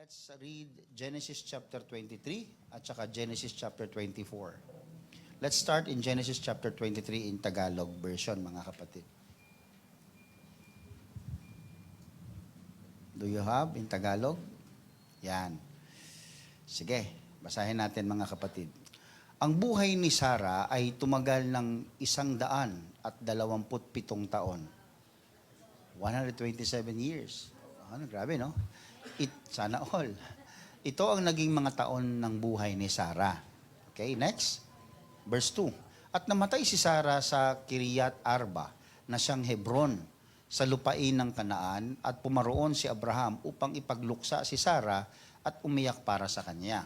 Let's read Genesis chapter 23 at saka Genesis chapter 24. Let's start in Genesis chapter 23 in Tagalog version, mga kapatid. Do you have in Tagalog? Yan. Sige, basahin natin mga kapatid. Ang buhay ni Sarah ay tumagal ng 127 taon. 127 years. Ano, grabe, no? Sana all. Ito ang naging mga taon ng buhay ni Sarah. Okay, next. Verse 2. At namatay si Sarah sa Kiriat Arba, na siyang Hebron, sa lupain ng Kanaan, at pumaroon si Abraham upang ipagluksa si Sarah at umiyak para sa kanya.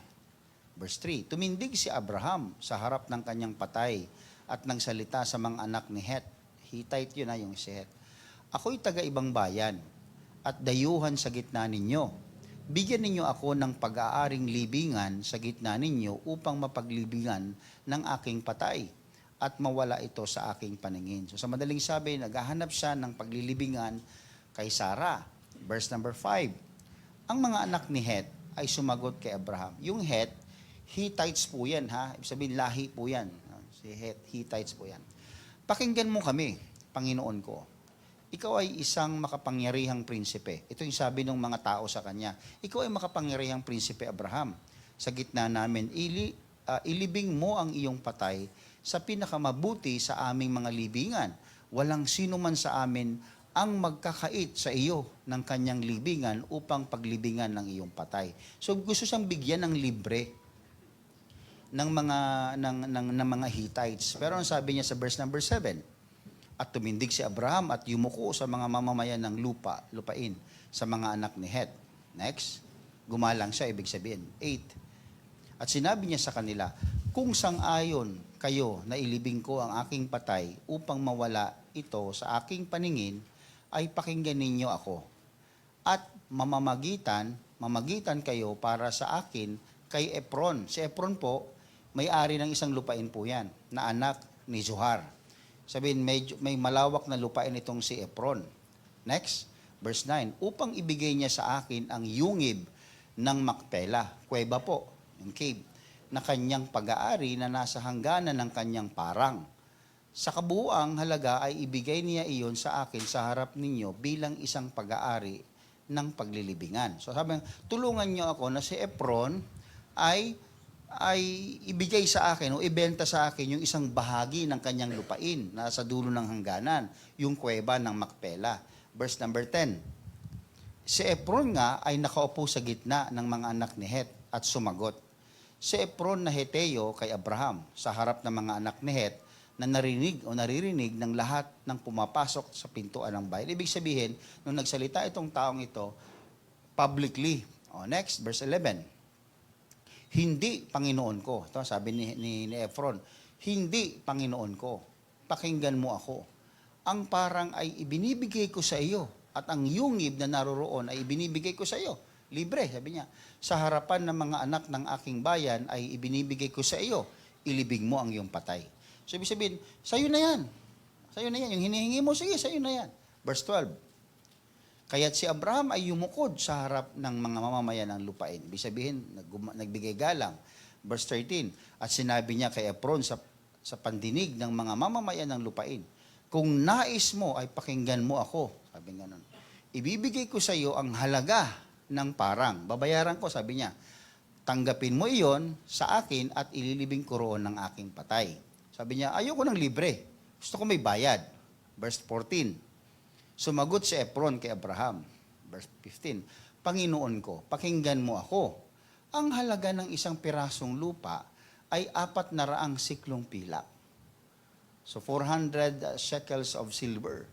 Verse 3. Tumindig si Abraham sa harap ng kanyang patay at nagsalita sa mga anak ni Het. Hittite yun na yung si Het. Ako'y taga-ibang bayan at dayuhan sa gitna ninyo. Bigyan ninyo ako ng pag-aaring libingan sa gitna ninyo upang mapaglibingan ng aking patay at mawala ito sa aking paningin. So sa madaling sabi, naghahanap siya ng paglilibingan kay Sarah. Verse number 5. Ang mga anak ni Het ay sumagot kay Abraham. Yung Het, Hittites po yan, ha? Ibig sabihin, lahi po yan. Si Het, Hittites po yan. Pakinggan mo kami, Panginoon ko. Ikaw ay isang makapangyarihang prinsipe. Ito yung sabi ng mga tao sa kanya. Ikaw ay makapangyarihang prinsipe, Abraham. Sa gitna namin, ilibing mo ang iyong patay sa pinakamabuti sa aming mga libingan. Walang sino man sa amin ang magkakait sa iyo ng kanyang libingan upang paglibingan ng iyong patay. So gusto siyang bigyan ng libre ng mga Hittites. Pero ang sabi niya sa verse number 7, at tumindig si Abraham at yumuko sa mga mamamayan ng lupain, sa mga anak ni Het. Next, gumalang siya, ibig sabihin. 8. At sinabi niya sa kanila, kung sang-ayon kayo na ilibing ko ang aking patay upang mawala ito sa aking paningin, ay pakinggan ninyo ako. At mamagitan kayo para sa akin kay Efron. Si Efron po, may-ari ng isang lupain po yan, na anak ni Zohar. Sabihin, may malawak na lupain itong si Efron. Next, verse 9. Upang ibigay niya sa akin ang yungib ng Macpela, kuweba po, yung cave, na kanyang pag-aari na nasa hangganan ng kanyang parang. Sa kabuuang halaga ay ibigay niya iyon sa akin sa harap ninyo bilang isang pag-aari ng paglilibingan. So sabi, tulungan niyo ako na si Efron ay ibigay sa akin o ibenta sa akin yung isang bahagi ng kanyang lupain na sa dulo ng hangganan, yung kuweba ng Macpela. Verse number 10. Si Efron nga ay nakaupo sa gitna ng mga anak ni Het at sumagot. Si Efron na Heteo kay Abraham sa harap ng mga anak ni Het na naririnig ng lahat ng pumapasok sa pintuan ng bahay. Ibig sabihin, nung nagsalita itong taong ito, publicly. Next, verse 11. Hindi, Panginoon ko. Ito, sabi ni Efron, hindi, Panginoon ko. Pakinggan mo ako. Ang parang ay ibinibigay ko sa iyo at ang yungib na naroroon ay ibinibigay ko sa iyo. Libre, sabi niya. Sa harapan ng mga anak ng aking bayan ay ibinibigay ko sa iyo. Ilibing mo ang iyong patay. So, ibig sabihin, sa iyo na yan. Sa iyo na yan. Yung hinihingi mo, sige, sa iyo na yan. Verse 12. Kaya't si Abraham ay yumukod sa harap ng mga mamamayan ng lupain. Ibig sabihin, nagbigay galang. Verse 13, at sinabi niya kay Efron sa pandinig ng mga mamamayan ng lupain, kung nais mo ay pakinggan mo ako. Sabi nga nun, ibibigay ko sa iyo ang halaga ng parang. Babayaran ko, sabi niya. Tanggapin mo iyon sa akin at ililibing ko roon ng aking patay. Sabi niya, ayoko ng libre. Gusto ko may bayad. Verse 14, sumagot si Efron kay Abraham. Verse 15, Panginoon ko, pakinggan mo ako. Ang halaga ng isang pirasong lupa ay 400 siklong pilak. So 400 shekels of silver.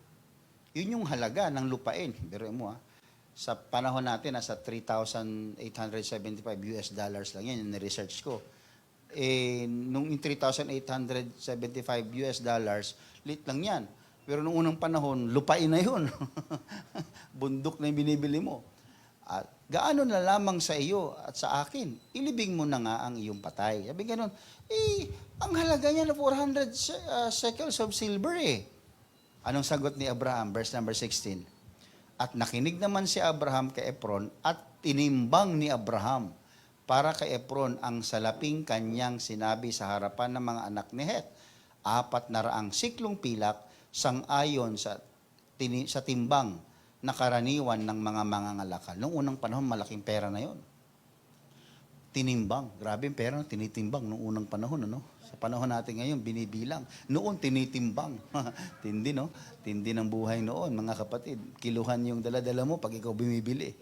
Yun yung halaga ng lupain. Biruin mo sa panahon natin, nasa $3,875 lang yan. Yung research ko. Nung $3,875 lit lang yan. Pero noong unang panahon, lupain na yun. Bundok na yung binibili mo. At gaano na lamang sa iyo at sa akin, ilibing mo na nga ang iyong patay. Sabi ganun, ang halaga niya na 400 shekels of silver eh. Anong sagot ni Abraham? Verse number 16. At nakinig naman si Abraham kay Efron at tinimbang ni Abraham para kay Efron ang salaping kanyang sinabi sa harapan ng mga anak ni Het. 400 siklong pilak sang-ayon sa timbang na karaniwan ng mga mangangalakal. Noong unang panahon, malaking pera na yon. Tinimbang. Grabe yung pera, tinitimbang noong unang panahon. Ano? Sa panahon natin ngayon, binibilang. Noon, tinitimbang. Tindi, no? Tindi ng buhay noon, mga kapatid. Kiluhan yung dala-dala mo pag ikaw bumibili.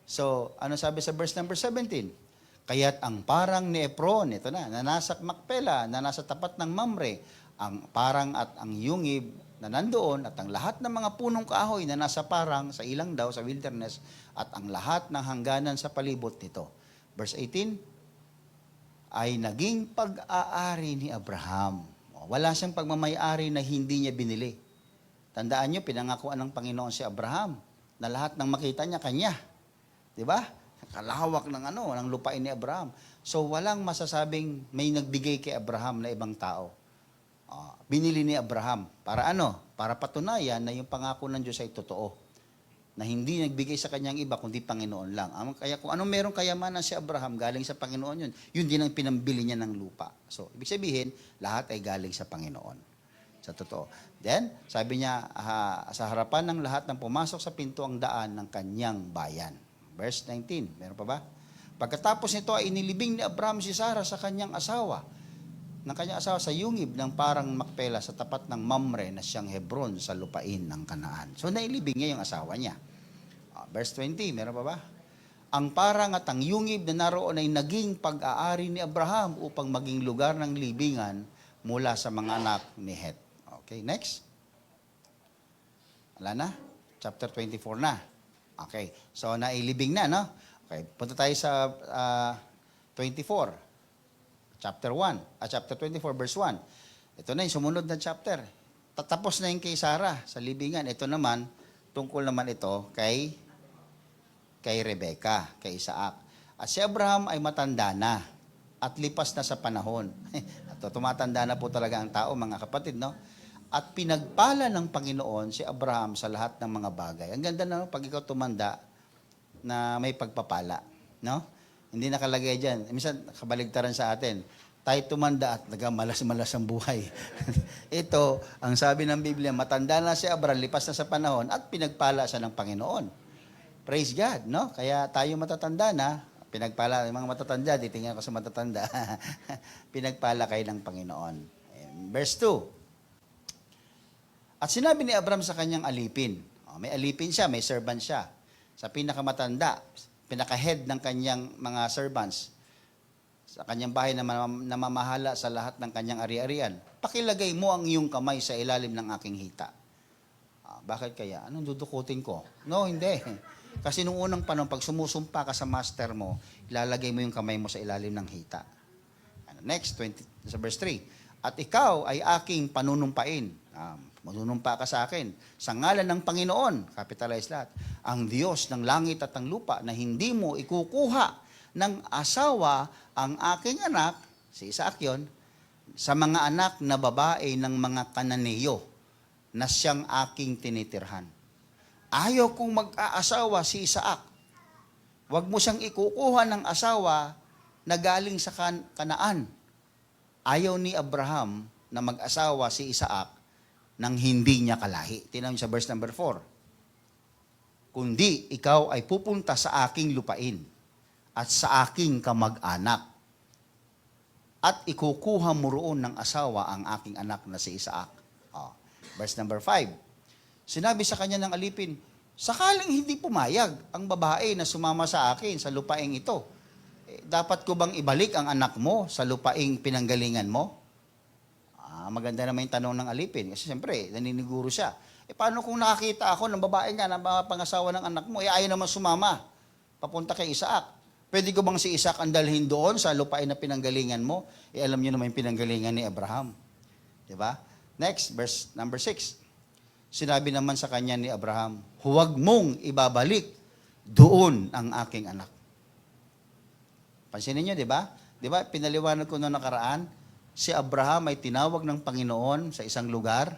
So, ano sabi sa verse number 17? Kaya't ang parang ni Efron, ito na nasa Macpela, na nasa tapat ng Mamre, ang parang at ang yungib na nandoon, at ang lahat ng mga punong kahoy na nasa parang, sa ilang daw, sa wilderness, at ang lahat ng hangganan sa palibot nito. Verse 18, ay naging pag-aari ni Abraham. Wala siyang pagmamayari na hindi niya binili. Tandaan niyo, pinangakuan ng Panginoon si Abraham na lahat ng makita niya, kanya. Di ba? Kalawak ng lupain ni Abraham. So, walang masasabing may nagbigay kay Abraham na ibang tao. Binili ni Abraham. Para ano? Para patunayan na yung pangako ng Diyos ay totoo. Na hindi nagbigay sa kanyang iba, kundi Panginoon lang. Kaya kung anong merong kayamanan si Abraham, galing sa Panginoon yun. Yun din ang pinambili niya ng lupa. So, ibig sabihin, lahat ay galing sa Panginoon. Sa totoo. Then, sabi niya, sa harapan ng lahat ng pumasok sa pinto ang daan ng kanyang bayan. Verse 19, meron pa ba? Pagkatapos nito ay inilibing ni Abraham si Sarah sa kanyang asawa. Sa yungib ng parang Macpela sa tapat ng Mamre na siyang Hebron sa lupain ng Kanaan. So, nailibing niya yung asawa niya. Verse 20, meron pa ba? Ang parang at ang yungib na naroon ay naging pag-aari ni Abraham upang maging lugar ng libingan mula sa mga anak ni Het. Okay, next. Wala na? Chapter 24 na. Okay, so nailibing na, no? Okay, punta tayo sa 24. Chapter 24, verse 1. Ito na yung sumunod na chapter. Tatapos na yung kay Sarah sa libingan. Ito naman, tungkol naman ito kay Rebecca, kay Isaac. At si Abraham ay matanda na at lipas na sa panahon. Tumatanda na po talaga ang tao, mga kapatid, no? At pinagpala ng Panginoon si Abraham sa lahat ng mga bagay. Ang ganda na, pag ikaw tumanda, na may pagpapala, no? Hindi nakalagay dyan. Minsan, kabaligtaran sa atin. Tayo tumanda at nagamalas-malas ang buhay. Ito, ang sabi ng Biblia, matanda na si Abraham, lipas na sa panahon, at pinagpala siya ng Panginoon. Praise God, no? Kaya tayo matatanda na, pinagpala, yung mga matatanda, titingnan ko sa matatanda, pinagpala kayo ng Panginoon. Verse 2. At sinabi ni Abraham sa kanyang alipin, may alipin siya, may servant siya, sa pinakamatanda, pinaka-head ng kanyang mga servants, sa kanyang bahay na namamahala sa lahat ng kanyang ari-arian, pakilagay mo ang iyong kamay sa ilalim ng aking hita. Bakit kaya? Anong dudukutin ko? No, hindi. Kasi nung unang panahon, pag sumusumpa ka sa master mo, ilalagay mo yung kamay mo sa ilalim ng hita. Next, sa verse 3. At ikaw ay aking panunumpain. Manunumpa ka sa akin. Sa ngalan ng Panginoon, capitalize lahat, ang Diyos ng langit at ng lupa, na hindi mo ikukuha ng asawa ang aking anak, si Isaac yun, sa mga anak na babae ng mga Kananeyo na siyang aking tinitirhan. Ayaw kong mag-aasawa si Isaac. Huwag mo siyang ikukuha ng asawa na galing sa Kanaan. Ayaw ni Abraham na mag-asawa si Isaac nang hindi niya kalahi. Tingnan niyo sa verse number 4. Kundi ikaw ay pupunta sa aking lupain at sa aking kamag-anak at ikukuha mo roon ng asawa ang aking anak na si Isaac. Verse number 5. Sinabi sa kanya ng alipin, sakaling hindi pumayag ang babae na sumama sa akin sa lupaing ito, dapat ko bang ibalik ang anak mo sa lupaing pinanggalingan mo? Maganda naman yung tanong ng alipin. Kasi siyempre, naniniguro siya. Paano kung nakakita ako ng babae nga na pangasawa ng anak mo, ayaw naman sumama, papunta kay Isaac. Pwede ko bang si Isaac ang dalhin doon sa lupain na pinanggalingan mo? Alam niyo naman yung pinanggalingan ni Abraham. Diba? Next, verse number 6. Sinabi naman sa kanya ni Abraham, huwag mong ibabalik doon ang aking anak. Pansinin niyo, diba? Diba, pinaliwanag ko noong nakaraan, si Abraham ay tinawag ng Panginoon sa isang lugar,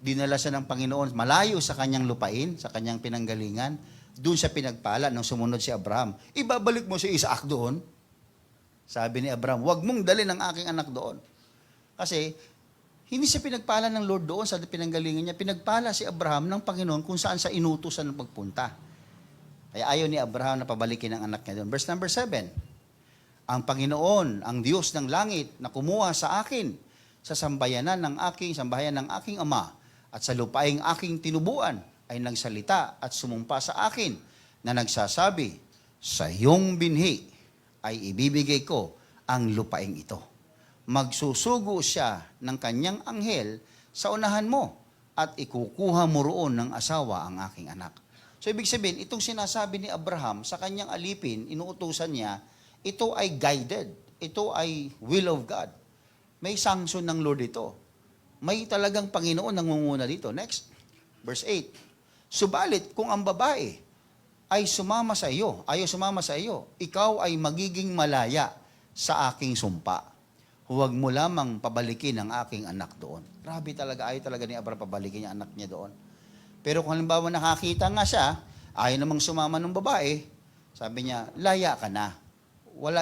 dinala siya ng Panginoon malayo sa kanyang lupain, sa kanyang pinanggalingan, doon siya pinagpala nang sumunod si Abraham. Ibabalik mo si Isaac doon. Sabi ni Abraham, huwag mong dalhin ang aking anak doon. Kasi, hindi siya pinagpala ng Lord doon sa pinanggalingan niya. Pinagpala si Abraham ng Panginoon kung saan sa inutusan ng pagpunta. Kaya ayaw ni Abraham na pabalikin ang anak niya doon. Verse number 7. Ang Panginoon, ang Diyos ng langit, na kumuha sa akin sa sambahayan ng aking ama at sa lupaing aking tinubuan, ay nagsalita at sumumpa sa akin na nagsasabi, sa iyong binhi ay ibibigay ko ang lupaing ito. Magsusugo siya ng kanyang anghel sa unahan mo at ikukuha mo roon ng asawa ang aking anak. So ibig sabihin, itong sinasabi ni Abraham sa kanyang alipin, inuutusan niya, ito ay guided. Ito ay will of God. May sanction ng Lord ito. May talagang Panginoon nangunguna dito. Next, verse 8. Subalit, kung ang babae ay sumama sa iyo, ayaw sumama sa iyo, ikaw ay magiging malaya sa aking sumpa. Huwag mo lamang pabalikin ang aking anak doon. Grabe talaga, ayaw talaga ni Abraham pabalikin ang anak niya doon. Pero kung halimbawa nakakita nga siya, ayaw namang sumama ng babae, sabi niya, laya ka na.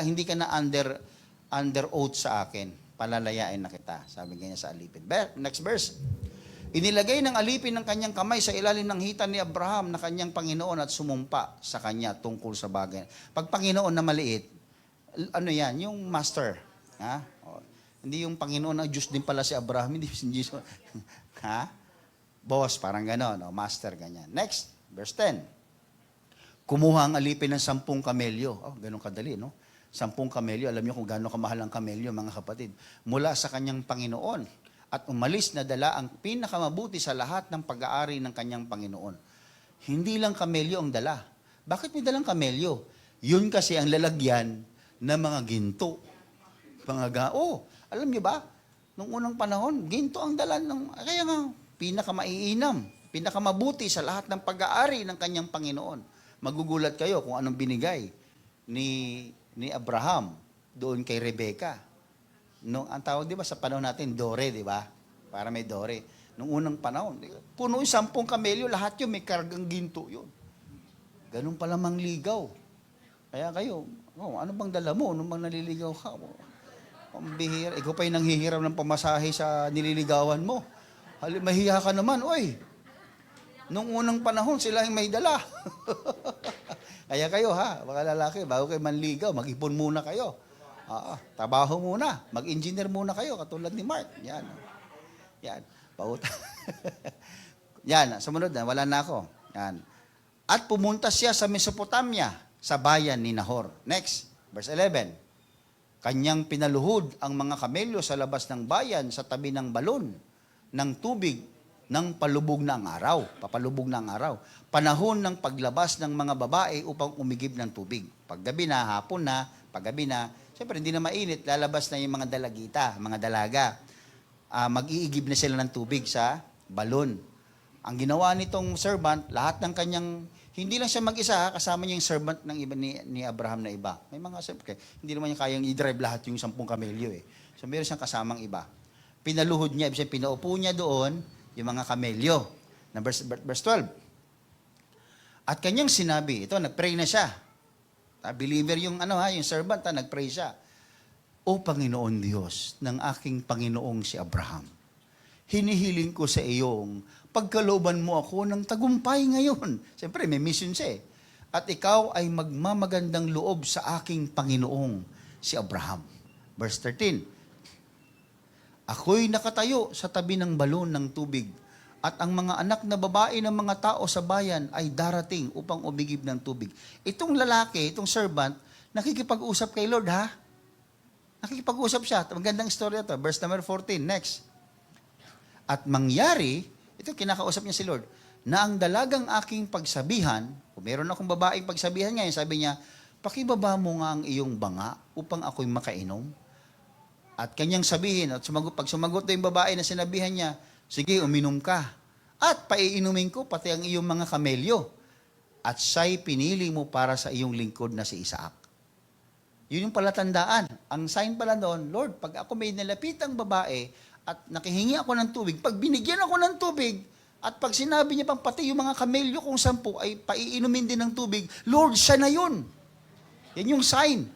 Hindi ka na under oath sa akin. Palalayain na kita. Sabi niya sa alipin. Next verse. Inilagay ng alipin ng kanyang kamay sa ilalim ng hita ni Abraham na kanyang Panginoon at sumumpa sa kanya tungkol sa bagay. Pag Panginoon na maliit, ano yan? Yung master. Ha? Hindi yung Panginoon na Diyos din pala si Abraham. Hindi si Jesus. Ha? Boss, parang gano'n. Master, ganyan. Next, verse 10. Kumuha ang alipin ng 10 kamelyo. Ganun kadali, no? 10 kamelyo. Alam niyo kung gano'n kamahal ang kamelyo, mga kapatid. Mula sa kanyang Panginoon. At umalis na dala ang pinakamabuti sa lahat ng pag-aari ng kanyang Panginoon. Hindi lang kamelyo ang dala. Bakit may dalang kamelyo? Yun kasi ang lalagyan ng mga ginto. Alam niyo ba? Nung unang panahon, ginto ang dala ng, kaya nga, pinakamaiinam, pinakamabuti sa lahat ng pag-aari ng kanyang Panginoon. Magugulat kayo kung anong binigay ni Abraham doon kay Rebecca. Ang tawag, di ba, sa panahon natin, dore, di ba? Para may dore. Nung unang panahon, puno yung 10 kamelyo, lahat yun, may kargang ginto yun. Ganun pala mangligaw. Kaya kayo, ano bang dala mo? Ano bang naliligaw ka? Pambihira. Ikaw pa yung nanghihiram ng pamasahe sa nililigawan mo. Mahiya ka naman, oy. Nung unang panahon, sila yung may dala. Kaya kayo, mga lalaki, bago kayo manligaw, mag-ipon muna kayo. Trabaho muna. Mag-engineer muna kayo, katulad ni Mark. Yan. Pauta. Yan. Sumunod na. Wala na ako. Yan. At pumunta siya sa Mesopotamia, sa bayan ni Nahor. Next. Verse 11. Kanyang pinaluhod ang mga kamelyo sa labas ng bayan sa tabi ng balon ng tubig ng palubog na ang araw. Papalubog na ang araw. Panahon ng paglabas ng mga babae upang umigib ng tubig. Paggabi na, hapon na, paggabi na, siyempre, hindi na mainit, lalabas na yung mga dalagita, mga dalaga. Mag-iigib na sila ng tubig sa balon. Ang ginawa nitong servant, lahat ng kanyang, hindi lang siya mag-isa, kasama niya yung servant ng iba ni Abraham na iba. May mga servant, hindi naman niya kayang i-drive lahat yung 10 kamelyo eh. So, meron siyang kasamang iba. Pinaluhod niya, pinaupo niya doon yung mga kamelyo. Verse 12. At kanyang sinabi, ito, nag-pray na siya. Believer yung yung servant, nag-pray siya. O Panginoon Diyos ng aking Panginoong si Abraham, hinihiling ko sa iyong pagkalooban mo ako ng tagumpay ngayon. Siyempre, may mission siya eh. At ikaw ay magmamagandang loob sa aking Panginoong si Abraham. Verse 13. Ako'y nakatayo sa tabi ng balon ng tubig at ang mga anak na babae ng mga tao sa bayan ay darating upang umigib ng tubig. Itong lalaki, itong servant, nakikipag-usap kay Lord, Nakikipag-usap siya. Magandang istorya to. Verse number 14. Next. At mangyari, ito kinakausap niya si Lord, na ang dalagang aking pagsabihan, kung meron akong babaeng pagsabihan ngayon, sabi niya, pakibaba mo nga ang iyong banga upang ako'y makainom. At kanyang sabihin, at pag sumagot na yung babae na sinabihan niya, sige, uminom ka. At paiinumin ko pati ang iyong mga kamelyo. At siya'y pinili mo para sa iyong lingkod na si Isaac. Yun yung palatandaan. Ang sign pala doon, Lord, pag ako may nilapitang babae at nakihingi ako ng tubig, pag binigyan ako ng tubig, At pag sinabi niya pang pati yung mga kamelyo kung 10 ay paiinumin din ng tubig, Lord, siya na yun. Yan yung sign.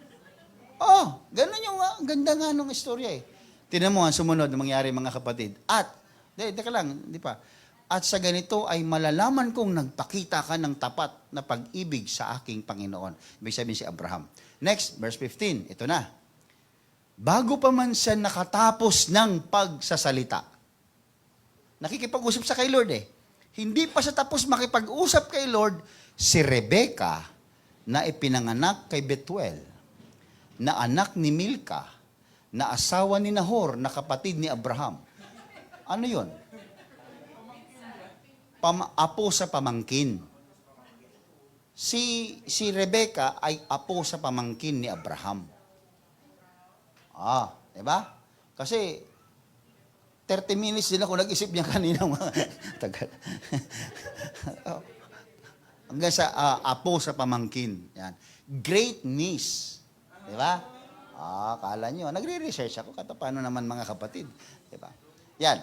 Oh, ganun yung ang ganda nga nung istorya eh. Tingnan mo ang sumunod na mangyari mga kapatid. At, teka lang, di pa. At sa ganito ay malalaman kong nagpakita ka ng tapat na pag-ibig sa aking Panginoon. Ibig sabihin si Abraham. Next, verse 15. Ito na. Bago pa man siya nakatapos ng pagsasalita. Nakikipag-usap sa kay Lord eh. Hindi pa siya tapos makipag-usap kay Lord, si Rebecca na ipinanganak kay Betuel, na anak ni Milka, na asawa ni Nahor, na kapatid ni Abraham. Ano yon? Apo sa pamangkin. Si Rebecca ay apo sa pamangkin ni Abraham. Diba? Kasi 30 minutes din ako nag-isip niya kanina. Tagal. Hanggang sa apo sa pamangkin. Yan. Great niece. Diba? Kala nyo. Nagre-research ako. Paano naman mga kapatid. Diba? Yan.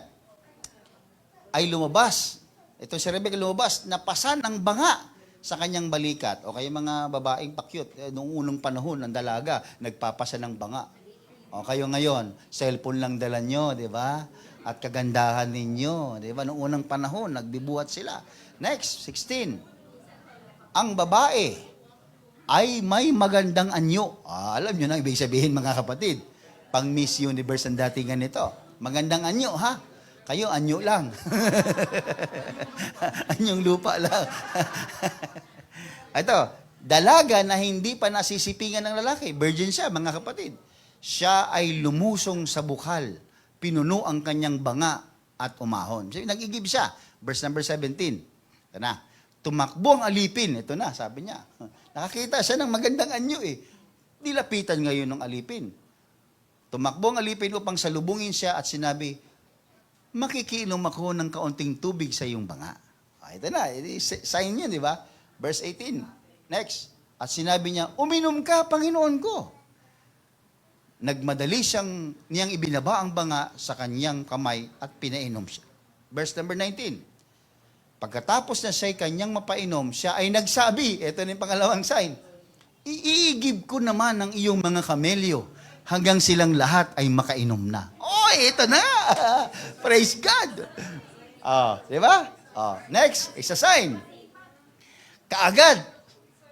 Ay lumabas. Ito si Rebecca lumabas. Napasan ang banga sa kanyang balikat. O kaya mga babaeng pakyut. Noong unang panahon, ang dalaga, nagpapasa ng banga. O kayo ngayon, cellphone lang dala nyo, di ba? At kagandahan ninyo, di ba? Noong unang panahon, nagbibuhat sila. Next, 16. Ang babae ay may magandang anyo. Alam nyo na, ibig sabihin mga kapatid, pang Miss Universe ang datingan nito. Magandang anyo, ha? Kayo, anyo lang. Anyong lupa lang. Ito, dalaga na hindi pa nasisipingan ng lalaki. Virgin siya, mga kapatid. Siya ay lumusong sa bukal. Pinuno ang kanyang banga at umahon. So, nag-igib siya. Verse number 17. Ito na. Tumakbo ang alipin. Ito na, sabi niya. Nakakita siya ng magandang anyo eh. Nilapitan ngayon ng alipin. Tumakbo ang alipin upang salubungin siya at sinabi, makikiinom ako ng kaunting tubig sa iyong banga. Ito na, sign yun, di ba? Verse 18. Next. At sinabi niya, uminom ka, Panginoon ko. Nagmadali niyang ibinaba ang banga sa kanyang kamay at pinainom siya. Verse number 19. Pagkatapos na siya'y kanyang mapainom, siya ay nagsabi, ito na yung pangalawang sign, iigib ko naman ang iyong mga kamelyo hanggang silang lahat ay makainom na. Ito na! Praise God! Di ba? Next, isa sign. Kaagad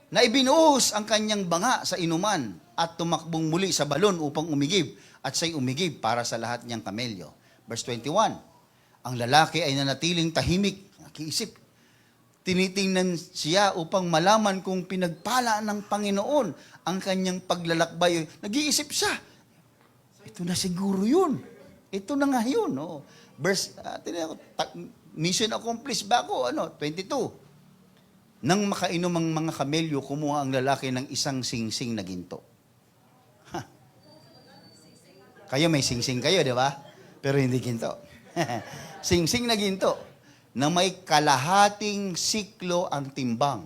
na ibinuhos ang kanyang banga sa inuman at tumakbong muli sa balon upang umigib at siya'y umigib para sa lahat niyang kamelyo. Verse 21. Ang lalaki ay nanatiling tahimik, nakiisip. Tinitingnan siya upang malaman kung pinagpala ng Panginoon ang kanyang paglalakbay. Nag-iisip siya. Ito na siguro yun. Ito na nga yun. Verse, mission accomplished ba ako? 22. Nang makainom ang mga kamelyo, kumuha ang lalaki ng isang singsing na ginto. Kayo may singsing kayo, di ba? Pero hindi ginto. Singsing na ginto na may kalahating siklo ang timbang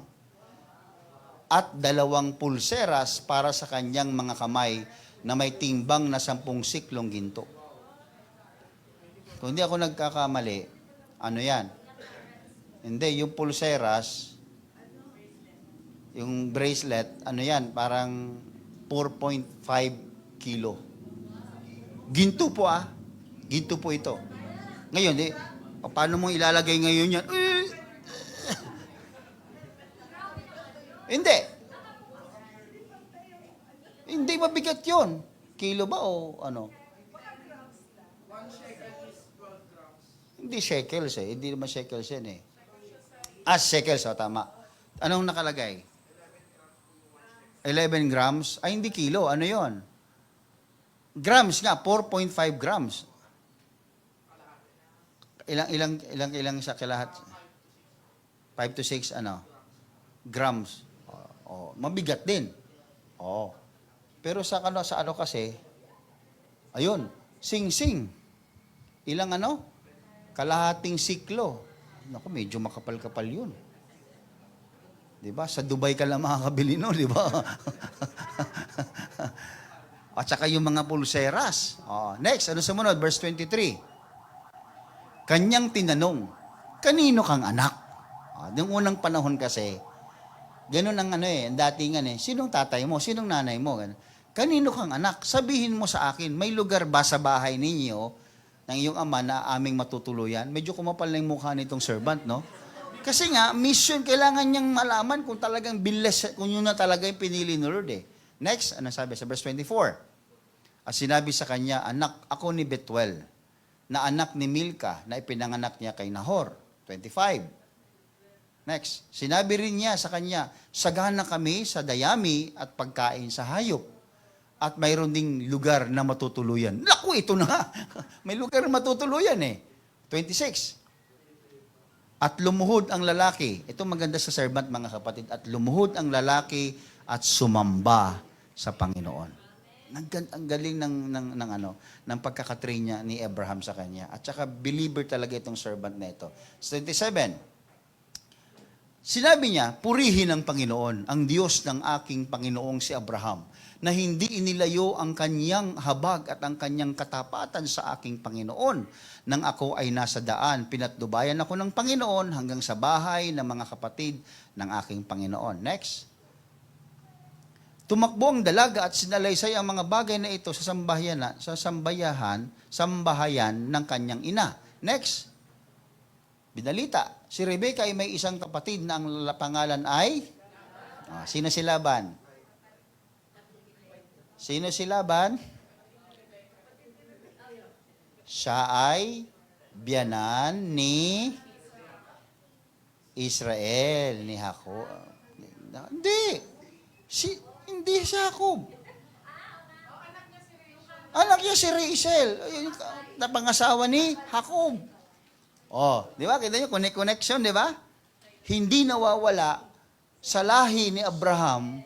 at 2 pulseras para sa kanyang mga kamay na may timbang na 10 siklong ginto. Kung hindi ako nagkakamali, ano yan? Hindi, yung pulseras, yung bracelet, ano yan? Parang 4.5 kilo. Ginto po Ginto po ito. Ngayon, paano mong ilalagay ngayon yan? Hindi. Hindi mabigat yun. Kilo ba o ano? Hindi shekels eh. Hindi naman shekels yan eh. Shekels, tama. Anong nakalagay? 11 grams? Hindi kilo. Ano yon? Grams nga, 4.5 grams. Ilang sa kalahat? 5 to 6, grams. Mabigat din. Pero sa ano kasi, ayun, sing-sing. Ilang kalahating siklo. Naku, medyo makapal-kapal yun. Diba? Sa Dubai ka lang makakabili no, diba? At saka yung mga pulseras. Next, sumunod? Verse 23. Kanyang tinanong, kanino kang anak? Yung unang panahon kasi, ganun ang ang datingan sinong tatay mo, sinong nanay mo? Ganun. Kanino kang anak? Sabihin mo sa akin, may lugar ba sa bahay ninyo ng iyong ama na aming matutuluyan? Medyo kumapal na yung mukha nitong servant, no? Kasi nga, mission, kailangan niyang malaman kung talagang bilis, kung yun na talaga yung pinili ni Lord Next, ano sabi sa verse 24? At sinabi sa kanya, anak ako ni Betuel, na anak ni Milka, na ipinanganak niya kay Nahor. 25. Next, sinabi rin niya sa kanya, sagana kami sa dayami at pagkain sa hayop. At mayroon ding lugar na matutuluyan. Naku, ito na. May lugar na matutuluyan 26. At lumuhod ang lalaki. Ito maganda sa servant, mga kapatid. At lumuhod ang lalaki at sumamba sa Panginoon. Ang galing ng pagkakatrain niya ni Abraham sa kanya. At saka believer talaga itong servant na ito. 27. Sinabi niya, purihin ang Panginoon, ang Diyos ng aking Panginoong si Abraham, na hindi inilayo ang kanyang habag at ang kanyang katapatan sa aking Panginoon. Nang ako ay nasa daan, pinatnubayan ako ng Panginoon hanggang sa bahay ng mga kapatid ng aking Panginoon. Next. Tumakbo ang dalaga at sinalaysay ang mga bagay na ito sa sambahayan ng kanyang ina. Next. Binalita, si Rebecca ay may isang kapatid na ang pangalan ay? Sino si Laban? Sino si Laban? Siya ay biyanan ni Israel, ni Jacob. Hindi si Jacob. Anak niya si Rachel, na pangasawa ni Jacob. Di ba? Kita niyo, connection, di ba? Hindi nawawala sa lahi ni Abraham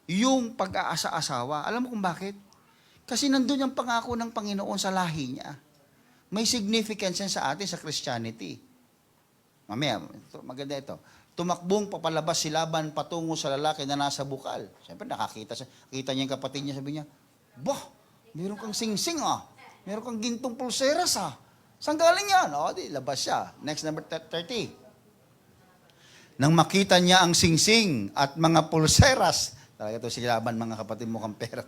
yung pag-aasa-asawa. Alam mo kung bakit? Kasi nandun yung pangako ng Panginoon sa lahi niya. May significance yan sa atin sa Christianity. Mamaya, maganda ito. Tumakbong papalabas si Laban patungo sa lalaki na nasa bukal. Siyempre, nakita niya yung kapatid niya, sabi niya, bah, meron kang singsing Meron kang gintong pulseras Saan galing yan? Di labas siya. Next, number 30. Nang makita niya ang singsing at mga pulseras, talaga ito si Laban, mga kapatid, mukhang pera.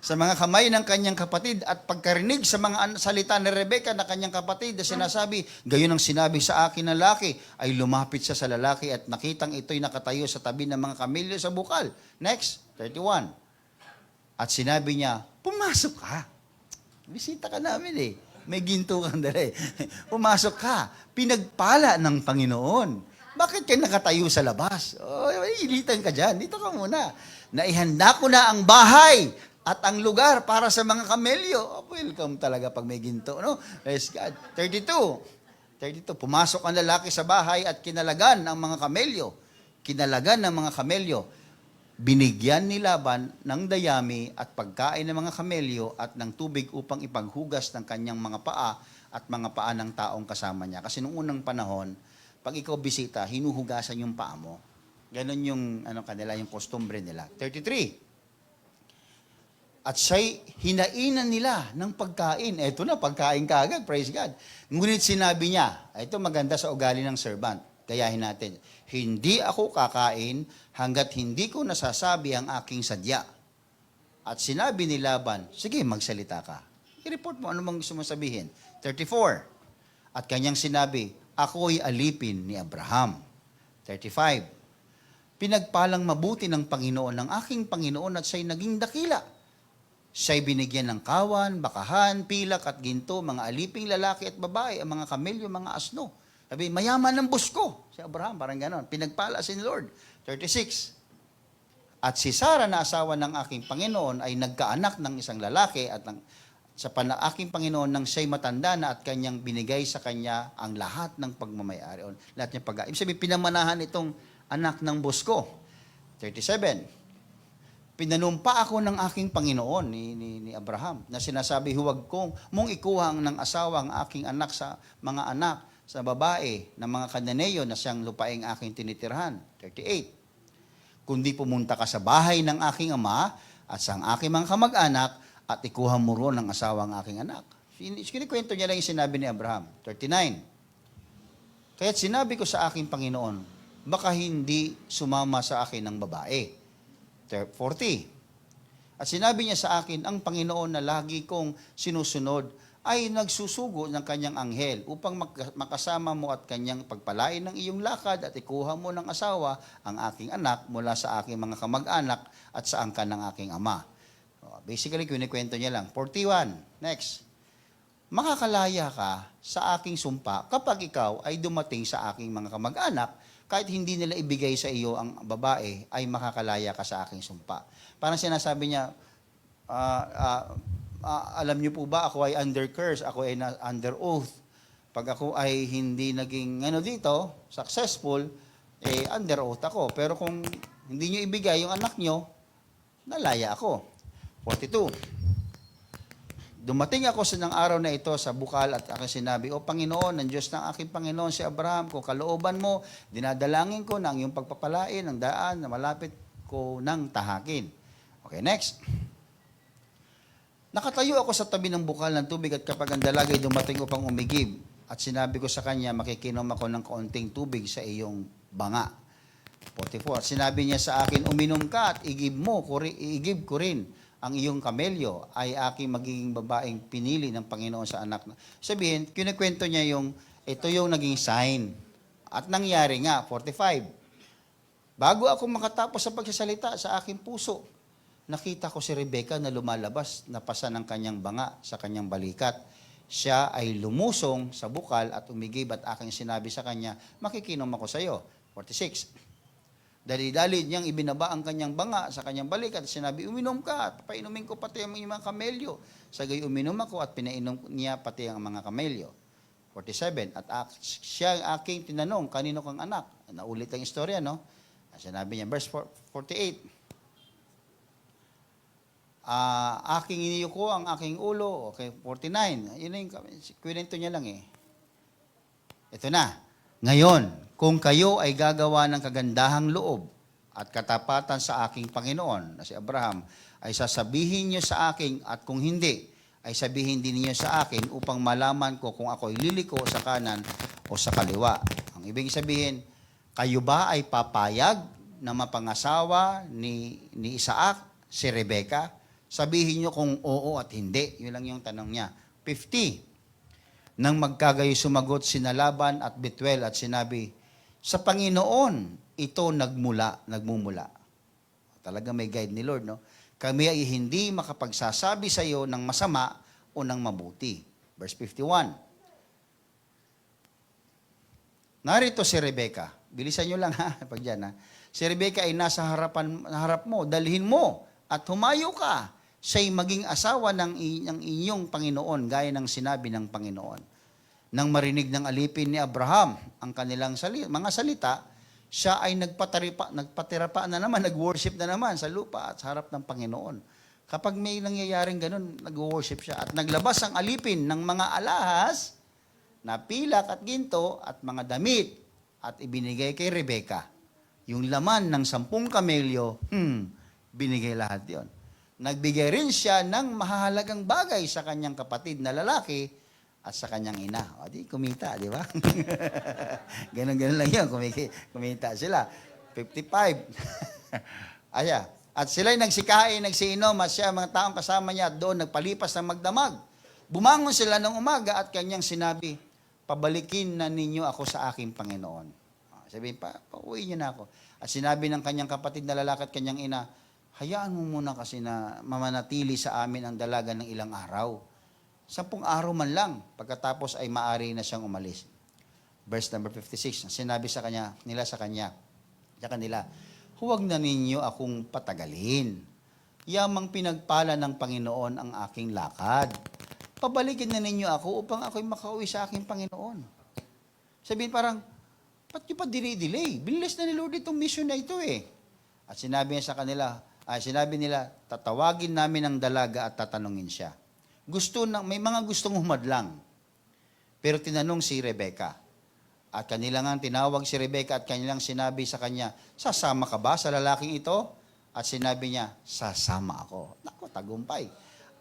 Sa mga kamay ng kanyang kapatid at pagkarinig sa mga salita ni Rebecca na kanyang kapatid na sinasabi, gayon ang sinabi sa akin ng lalaki, ay lumapit siya sa lalaki at nakitang ito'y nakatayo sa tabi ng mga kamilyo sa bukal. Next, 31. At sinabi niya, pumasok ka. Bisita ka namin May ginto kang dali. Pumasok ka. Pinagpala ng Panginoon. Bakit ka nakatayo sa labas? Ilitan ka dyan. Dito ka muna. Naihanda ko na ang bahay at ang lugar para sa mga kamelyo. Welcome talaga pag may ginto. No? Praise God. 32. Pumasok ang lalaki sa bahay at kinalagan ang mga kamelyo. Kinalagan ng mga kamelyo. Binigyan ni Laban ng dayami at pagkain ng mga kamelyo at ng tubig upang ipaghugas ng kanyang mga paa at mga paa ng taong kasama niya. Kasi noong unang panahon, pag ikaw bisita, hinuhugasan yung paa mo. Ganon yung kanila, yung kostumbre nila. 33. At siya'y hinainan nila ng pagkain. Eto na, pagkain kaagad, praise God. Ngunit sinabi niya, ito maganda sa ugali ng servant, gayahin natin, hindi ako kakain hanggat hindi ko nasasabi ang aking sadya. At sinabi ni Laban, sige, magsalita ka. I-report mo, ano mang gusto mo sabihin. 34. At kanyang sinabi, ako'y alipin ni Abraham. 35. Pinagpalang mabuti ng Panginoon ng aking Panginoon at siya'y naging dakila. Siya'y binigyan ng kawan, bakahan, pilak at ginto, mga aliping lalaki at babae, ang mga kamelyo, mga asno. Sabi, mayaman ng busko. Si Abraham, parang ganon. Pinagpala si Lord. 36. At si Sarah na asawa ng aking Panginoon ay nagkaanak ng isang lalaki at sa aking Panginoon nang siya'y matanda na at kanyang binigay sa kanya ang lahat ng pagmamayari. Lahat niya pag-aim. Ibig sabihin, pinamanahan itong anak ng busko. 37. Pinanumpa ako ng aking Panginoon ni Abraham na sinasabi, huwag mong ikuha ng asawa ang aking anak sa mga anak sa babae ng mga Kananeyo na siyang lupaing aking tinitirhan. 38. Kundi pumunta ka sa bahay ng aking ama at sa aking mga kamag-anak at ikuha mo roon ang asawa ng aking anak. Kinikwento niya lang yung sinabi ni Abraham. 39. Kaya't sinabi ko sa aking Panginoon, baka hindi sumama sa akin ng babae. 40. At sinabi niya sa akin, ang Panginoon na lagi kong sinusunod ay nagsusugo ng kanyang anghel upang makasama mo at kanyang pagpalain ng iyong lakad at ikuha mo ng asawa ang aking anak mula sa aking mga kamag-anak at sa angkan ng aking ama. Basically, kinikwento niya lang. 41. Next. Makakalaya ka sa aking sumpa kapag ikaw ay dumating sa aking mga kamag-anak, kahit hindi nila ibigay sa iyo ang babae, ay makakalaya ka sa aking sumpa. Parang sinasabi niya, alam niyo po ba, ako ay under curse, ako ay under oath. Pag ako ay hindi naging dito, successful, under oath ako. Pero kung hindi niyo ibigay yung anak niyo, nalaya ako. 42. Dumating ako sa ng araw na ito sa bukal at aking sinabi, O Panginoon, ng Diyos ng aking Panginoon si Abraham, kung kalooban mo, dinadalangin ko ng iyong pagpapalain, ang daan na malapit ko ng tahakin. Okay, next. Nakatayo ako sa tabi ng bukal ng tubig at kapag ang dalagay dumating upang umigib, at sinabi ko sa kanya, makikinom ako ng kaunting tubig sa iyong banga. 44. At sinabi niya sa akin, uminom ka at igib ko rin ang iyong kamelyo ay aking magiging babaeng pinili ng Panginoon sa anak. Sabihin, kinikwento niya ito yung naging sign. At nangyari nga, 45. Bago ako makatapos sa pagsasalita sa aking puso, nakita ko si Rebecca na lumalabas, napasa ng kanyang banga sa kanyang balikat. Siya ay lumusong sa bukal at umigib at aking sinabi sa kanya, makikinom ako sa iyo. 46. Dali-dali niyang ibinaba ang kanyang banga sa kanyang balikat at sinabi, uminom ka at painumin ko pati ang mga kamelyo. Sagay uminom ako at pinainom niya pati ang mga kamelyo. 47. At siya aking tinanong, kanino kang anak? Naulit ang istorya, no? At sinabi niya, verse 48. Aking iniyuko ang aking ulo. Okay, 49. Yun yung kwento niya lang eh. Ito na. Ngayon, kung kayo ay gagawa ng kagandahang loob at katapatan sa aking Panginoon, na si Abraham, ay sasabihin niyo sa akin at kung hindi, ay sabihin din niyo sa akin upang malaman ko kung ako ay liliko sa kanan o sa kaliwa. Ang ibig sabihin, kayo ba ay papayag na mapangasawa ni Isaac, si Rebecca? Sabihin niyo kung oo at hindi. Yun lang yung tanong niya. 50. Nang magkagayo sumagot sina Laban at Betuel at sinabi, sa Panginoon ito nagmumula. Talaga may guide ni Lord, no? Kami ay hindi makapagsasabi sa iyo ng masama o ng mabuti. Verse 51. Narito si Rebecca. Bilisan nyo lang ha, pag dyan ha. Si Rebecca ay nasa harap mo, dalhin mo at humayo ka. Siya'y maging asawa ng inyong Panginoon, gaya ng sinabi ng Panginoon. Nang marinig ng alipin ni Abraham ang kanilang mga salita, siya ay nagpatirapa na naman, nag-worship na naman sa lupa at sa harap ng Panginoon. Kapag may nangyayaring ganun, nag-worship siya. At naglabas ang alipin ng mga alahas na pilak at ginto at mga damit at ibinigay kay Rebecca. Yung laman ng 10 kamelyo, binigay lahat yon. Nagbigay rin siya ng mahalagang bagay sa kanyang kapatid na lalaki at sa kanyang ina. O di, kumita, di ba? Ganon-ganon lang yun, kumita sila. 55. Aya. At sila'y nagsikain, nagsiinom, at siya, mga taong kasama niya, at doon nagpalipas ng magdamag. Bumangon sila ng umaga at kanyang sinabi, pabalikin na ninyo ako sa aking Panginoon. Sabihin, pauwi niyo na ako. At sinabi ng kanyang kapatid na lalaki at kanyang ina, hayaan mo muna kasi na mamanatili sa amin ang dalaga ng ilang araw. 10 araw man lang, pagkatapos ay maaari na siyang umalis. Verse number 56, sinabi sa kanila, huwag na ninyo akong patagalin. Yamang pinagpala ng Panginoon ang aking lakad. Pabalikin na ninyo ako upang ako'y makauwi sa aking Panginoon. Sabihin parang, ba't nyo pa delay? Binilis na ni Lord itong mission na ito eh. At sinabi nila, tatawagin namin ang dalaga at tatanungin siya. May mga gustong humadlang. Pero tinanong si Rebecca. At kanilang tinawag si Rebecca at kanilang sinabi sa kanya, sasama ka ba sa lalaking ito? At sinabi niya, sasama ako. Naku, tagumpay.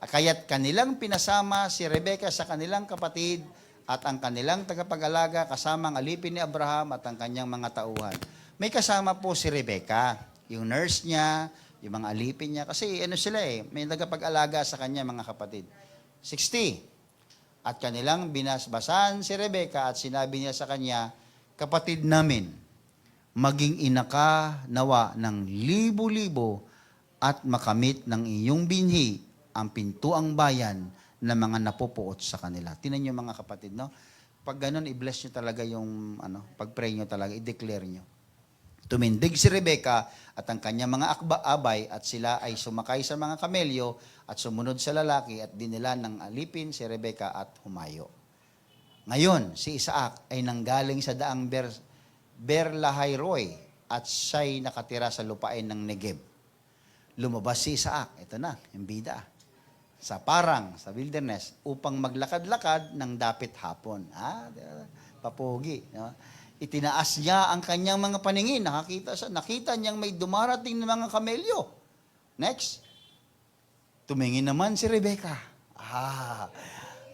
Kaya't kanilang pinasama si Rebecca sa kanilang kapatid at ang kanilang tagapag-alaga kasama ang alipin ni Abraham at ang kanyang mga tauhan. May kasama po si Rebecca, yung nurse niya, yung mga alipin niya. Kasi ano sila may tagapag-alaga sa kanya mga kapatid. 60. At kanilang binasbasan si Rebecca at sinabi niya sa kanya, kapatid namin, maging ina ka nawa ng libo-libo at makamit ng iyong binhi ang pintuang bayan na mga napupuot sa kanila. Tinan niyo mga kapatid, no? Pag ganun, i-bless niyo talaga yung, pag-pray niyo talaga, i-declare niyo. Tumindig si Rebecca at ang kanyang mga abay at sila ay sumakay sa mga kamelyo at sumunod sa lalaki at dinila ng alipin si Rebecca at humayo. Ngayon, si Isaac ay nanggaling sa daang Berlahai-roi at siya'y nakatira sa lupain ng Negev. Lumabas si Isaac, ito na, yung bida, sa parang, sa wilderness, upang maglakad-lakad ng dapit hapon. Papogi. No? Itinaas niya ang kanyang mga paningin. Nakita niyang may dumarating ng mga kamelyo. Next. Tumingin naman si Rebecca.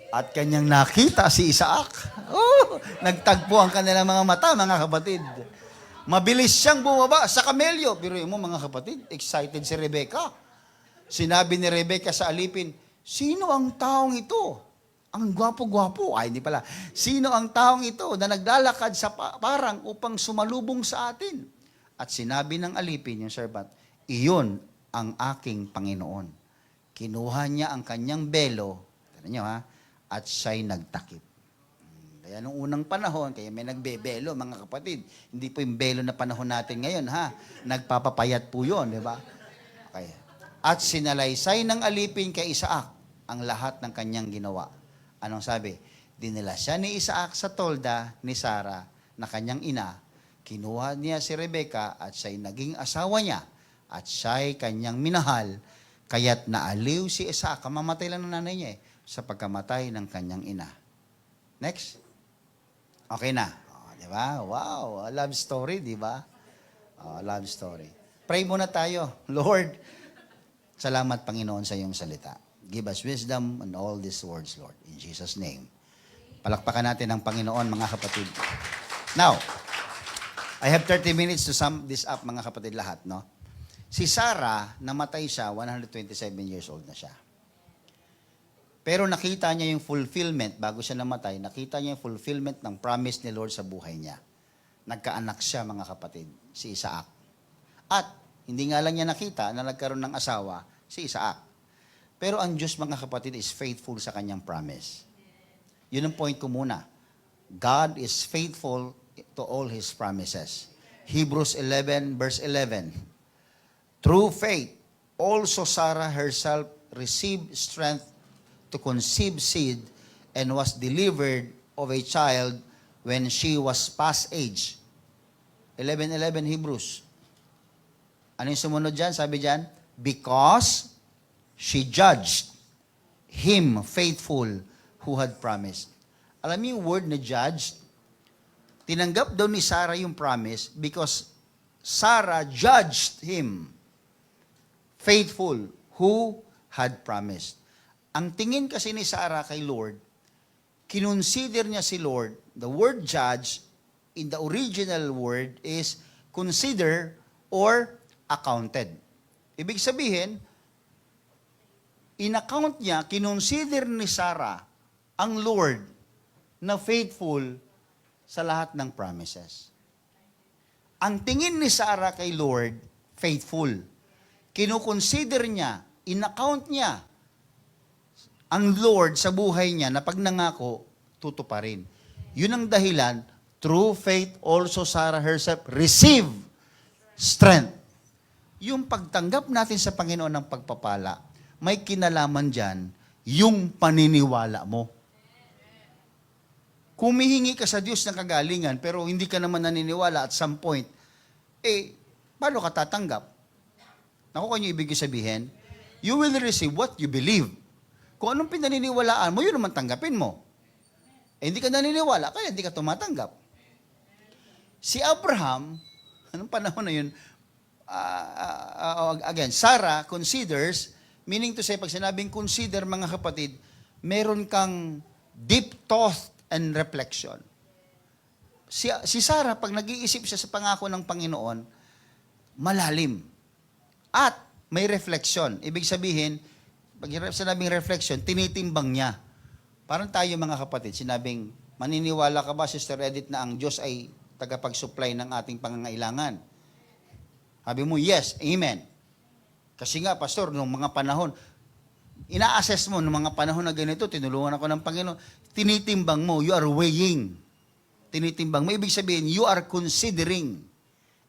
At kanyang nakita si Isaac. Nagtagpo ang kanilang mga mata, mga kapatid. Mabilis siyang bumaba sa kamelyo. Pero mo, mga kapatid, excited si Rebecca. Sinabi ni Rebecca sa alipin, sino ang taong ito? Ang gwapo-gwapo. Hindi pala. Sino ang taong ito na naglalakad sa parang upang sumalubong sa atin? At sinabi ng alipin, yung servant, iyon ang aking Panginoon. Kinuha niya ang kanyang belo, tignan niyo at siya'y nagtakip. Kaya nung unang panahon, kaya may nagbebelo, mga kapatid. Hindi po yung belo na panahon natin ngayon, Nagpapapayat po yun, di ba? Okay. At sinalaysay ng alipin kay Isaac ang lahat ng kanyang ginawa. Anong sabi? Dinala siya ni Isaac sa tolda ni Sarah na kanyang ina. Kinuha niya si Rebecca at siya'y naging asawa niya at siya'y kanyang minahal. Kaya't naaliw si Isaac, kamamatay lang ng nanay niya sa pagkamatay ng kanyang ina. Next. Okay na. Di ba? Wow, love story, di ba? Love story. Pray muna tayo. Lord, salamat Panginoon sa iyong salita. Give us wisdom on all these words, Lord. In Jesus' name. Palakpakan natin ang Panginoon, mga kapatid. Now, I have 30 minutes to sum this up, mga kapatid lahat, no? Si Sarah, namatay siya, 127 years old na siya. Pero nakita niya yung fulfillment, bago siya namatay, nakita niya yung fulfillment ng promise ni Lord sa buhay niya. Nagkaanak siya, mga kapatid, si Isaac. At, hindi nga lang niya nakita na nagkaroon ng asawa, si Isaac. Pero ang Diyos, mga kapatid, is faithful sa kanyang promise. Yun ang point ko muna. God is faithful to all His promises. Hebrews 11, verse 11. Through faith, also Sarah herself received strength to conceive seed and was delivered of a child when she was past age. 11:11 Hebrews. Ano yung sumunod dyan? Sabi dyan, because she judged him faithful who had promised. Alam niyo yung word na judged? Tinanggap daw ni Sarah yung promise because Sarah judged him faithful who had promised. Ang tingin kasi ni Sarah kay Lord, kinonsider niya si Lord, the word judge in the original word is consider or accounted. Ibig sabihin, in-account niya, kinonsider ni Sarah ang Lord na faithful sa lahat ng promises. Ang tingin ni Sarah kay Lord, faithful. Kinukonsider niya, in-account niya ang Lord sa buhay niya na pag nangako, tutuparin. Yun ang dahilan, through faith also Sarah herself received strength. Yung pagtanggap natin sa Panginoon ng pagpapala, may kinalaman dyan yung paniniwala mo. Kumihingi ka sa Diyos ng kagalingan, pero hindi ka naman naniniwala at some point, paano ka tatanggap? Naku, kanya ibig sabihin, you will receive what you believe. Kung anong pinaniniwalaan mo, yun naman tanggapin mo. Hindi ka naniniwala, kaya hindi ka tumatanggap. Si Abraham, anong panahon na yun? Again, Sarah considers, meaning to say, pag sinabing consider, mga kapatid, meron kang deep thought and reflection. Si Sarah, pag nag-iisip siya sa pangako ng Panginoon, malalim. At may reflection. Ibig sabihin, pag sinabing reflection, tinitimbang niya. Parang tayo mga kapatid, sinabing, maniniwala ka ba, Sister Edith, na ang Diyos ay tagapag-supply ng ating pangangailangan? Sabi mo, yes, amen. Kasi nga, Pastor, nung mga panahon, ina-assess mo, nung mga panahon na ganito, tinulungan ako ng Panginoon, tinitimbang mo, you are weighing. Tinitimbang mo. Ibig sabihin, you are considering.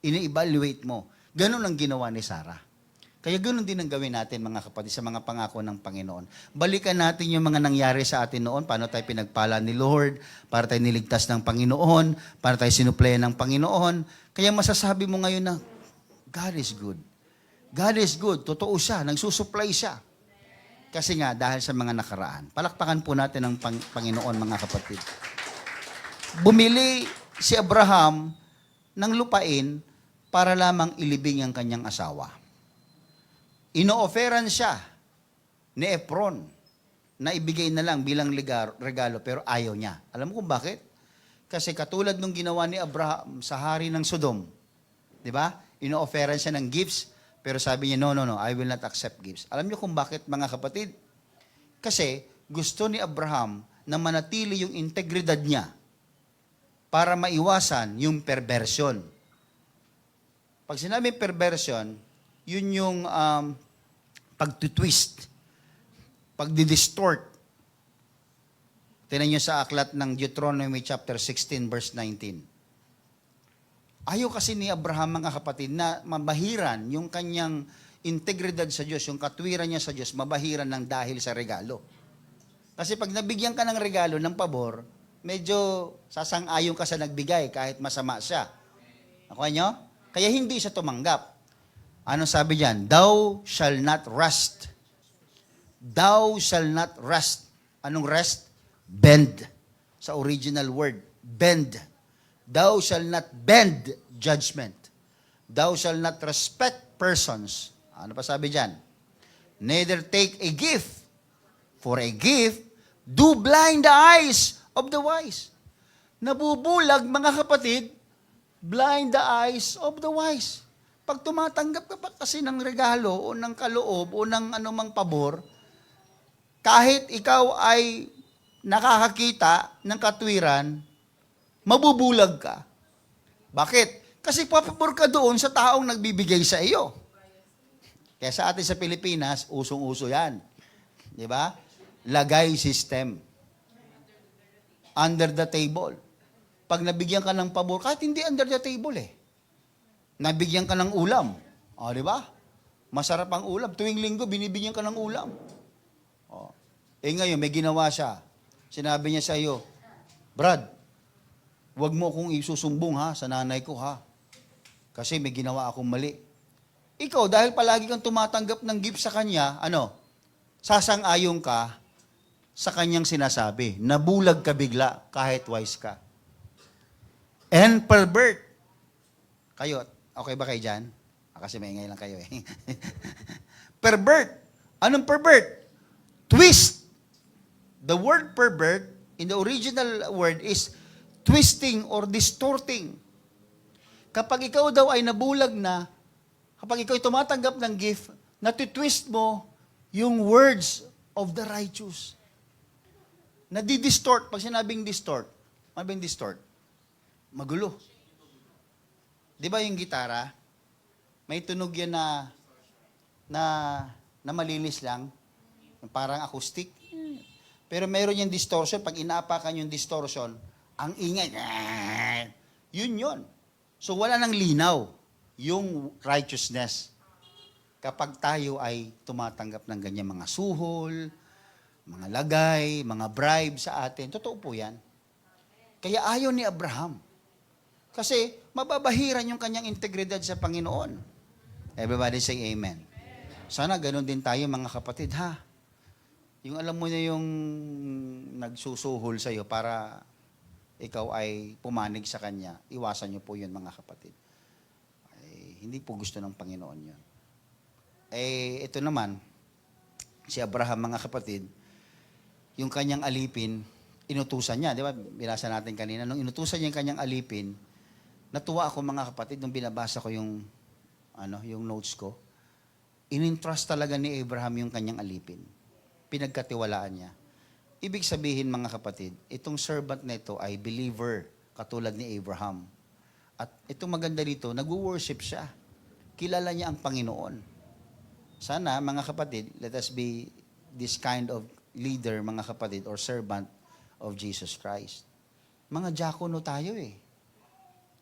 Ini-evaluate mo. Ganun ang ginawa ni Sarah. Kaya ganun din ang gawin natin, mga kapatid, sa mga pangako ng Panginoon. Balikan natin yung mga nangyari sa atin noon, paano tayo pinagpala ni Lord, para tayo niligtas ng Panginoon, para tayo sinuplayan ng Panginoon. Kaya masasabi mo ngayon na, God is good. God is good. Totoo siya. Nagsusupply siya. Kasi nga, dahil sa mga nakaraan. Palakpakan po natin ang Panginoon, mga kapatid. Bumili si Abraham ng lupain para lamang ilibing ang kanyang asawa. Ino-offeran siya ni Efron na ibigay na lang bilang regalo, pero ayaw niya. Alam mo kung bakit? Kasi katulad nung ginawa ni Abraham sa hari ng Sodom, di ba? Ino-offeran siya ng gifts, pero sabi niya, no, I will not accept gifts. Alam niyo kung bakit, mga kapatid? Kasi gusto ni Abraham na manatili yung integridad niya para maiwasan yung perversion. Pag sinabi perversion, yun yung pagtutwist, pagdidistort. Tingnan nyo sa aklat ng Deuteronomy chapter 16, verse 19. Ayaw kasi ni Abraham, mga kapatid, na mabahiran yung kanyang integridad sa Diyos, yung katwiran niya sa Diyos, mabahiran ng dahil sa regalo. Kasi pag nabigyan ka ng regalo, ng pabor, medyo sasang-ayon ka sa nagbigay kahit masama siya. Nakuha nyo? Kaya hindi siya tumanggap. Ano sabi diyan? Thou shall not rust. Thou shall not rust. Anong rest? Bend. Sa original word, bend. Thou shall not bend judgment. Thou shall not respect persons. Ano pa sabi diyan? Neither take a gift. For a gift, do blind the eyes of the wise. Nabubulag, mga kapatid, blind the eyes of the wise. Pag tumatanggap ka pa kasi ng regalo o ng kaloob o ng anumang pabor, kahit ikaw ay nakakakita ng katwiran, mabubulag ka. Bakit? Kasi papabor ka doon sa taong nagbibigay sa iyo. Kaya sa atin sa Pilipinas, usong-uso yan. Di ba? Lagay system. Under the table. Pag nabigyan ka ng pabor, kahit hindi under the table nabigyan ka ng ulam. O, di ba? Masarap ang ulam. Tuwing linggo, binibigyan ka ng ulam. O. Ngayon, may ginawa siya. Sinabi niya sa iyo, Brad, huwag mo akong isusumbong sa nanay ko Kasi may ginawa akong mali. Ikaw, dahil palagi kang tumatanggap ng gift sa kanya, sasang-ayon ka sa kanyang sinasabi. Nabulag ka bigla kahit wise ka. And pervert. Kayo, okay ba kayo dyan? Kasi maingay lang kayo Pervert. Anong pervert? Twist. The word pervert, in the original word, is twisting or distorting. Kapag ikaw daw ay nabulag na, kapag ikaw ay tumatanggap ng gift, natitwist mo yung words of the righteous. Nadi-distort. Pag sinabing distort, ano ba yung distort? Magulo. Di ba yung gitara, may tunog yan na malinis lang, parang acoustic. Pero meron yung distortion, pag inaapakan yung distortion, ang ingay, yun. So wala nang linaw yung righteousness kapag tayo ay tumatanggap ng ganyan mga suhol, mga lagay, mga bribe sa atin. Totoo po yan. Kaya ayaw ni Abraham. Kasi mababahiran yung kanyang integridad sa Panginoon. Everybody say amen. Sana ganun din tayo, mga kapatid, Yung alam mo na yung nagsusuhol sa'yo para ikaw ay pumanig sa kanya, iwasan niyo po yun, mga kapatid. Hindi po gusto ng Panginoon yun. Ito naman, si Abraham, mga kapatid, yung kanyang alipin inutusan niya, di ba? Binasa natin kanina. Nung inutusan niya yung kanyang alipin, natuwa ako mga kapatid nung binabasa ko yung, yung notes ko. Inintrust talaga ni Abraham yung kanyang alipin. Pinagkatiwalaan niya. Ibig sabihin mga kapatid, itong servant na ito ay believer, katulad ni Abraham. At itong maganda dito, nag-worship siya. Kilala niya ang Panginoon. Sana mga kapatid, let us be this kind of leader, mga kapatid, or servant of Jesus Christ. Mga diakono tayo eh.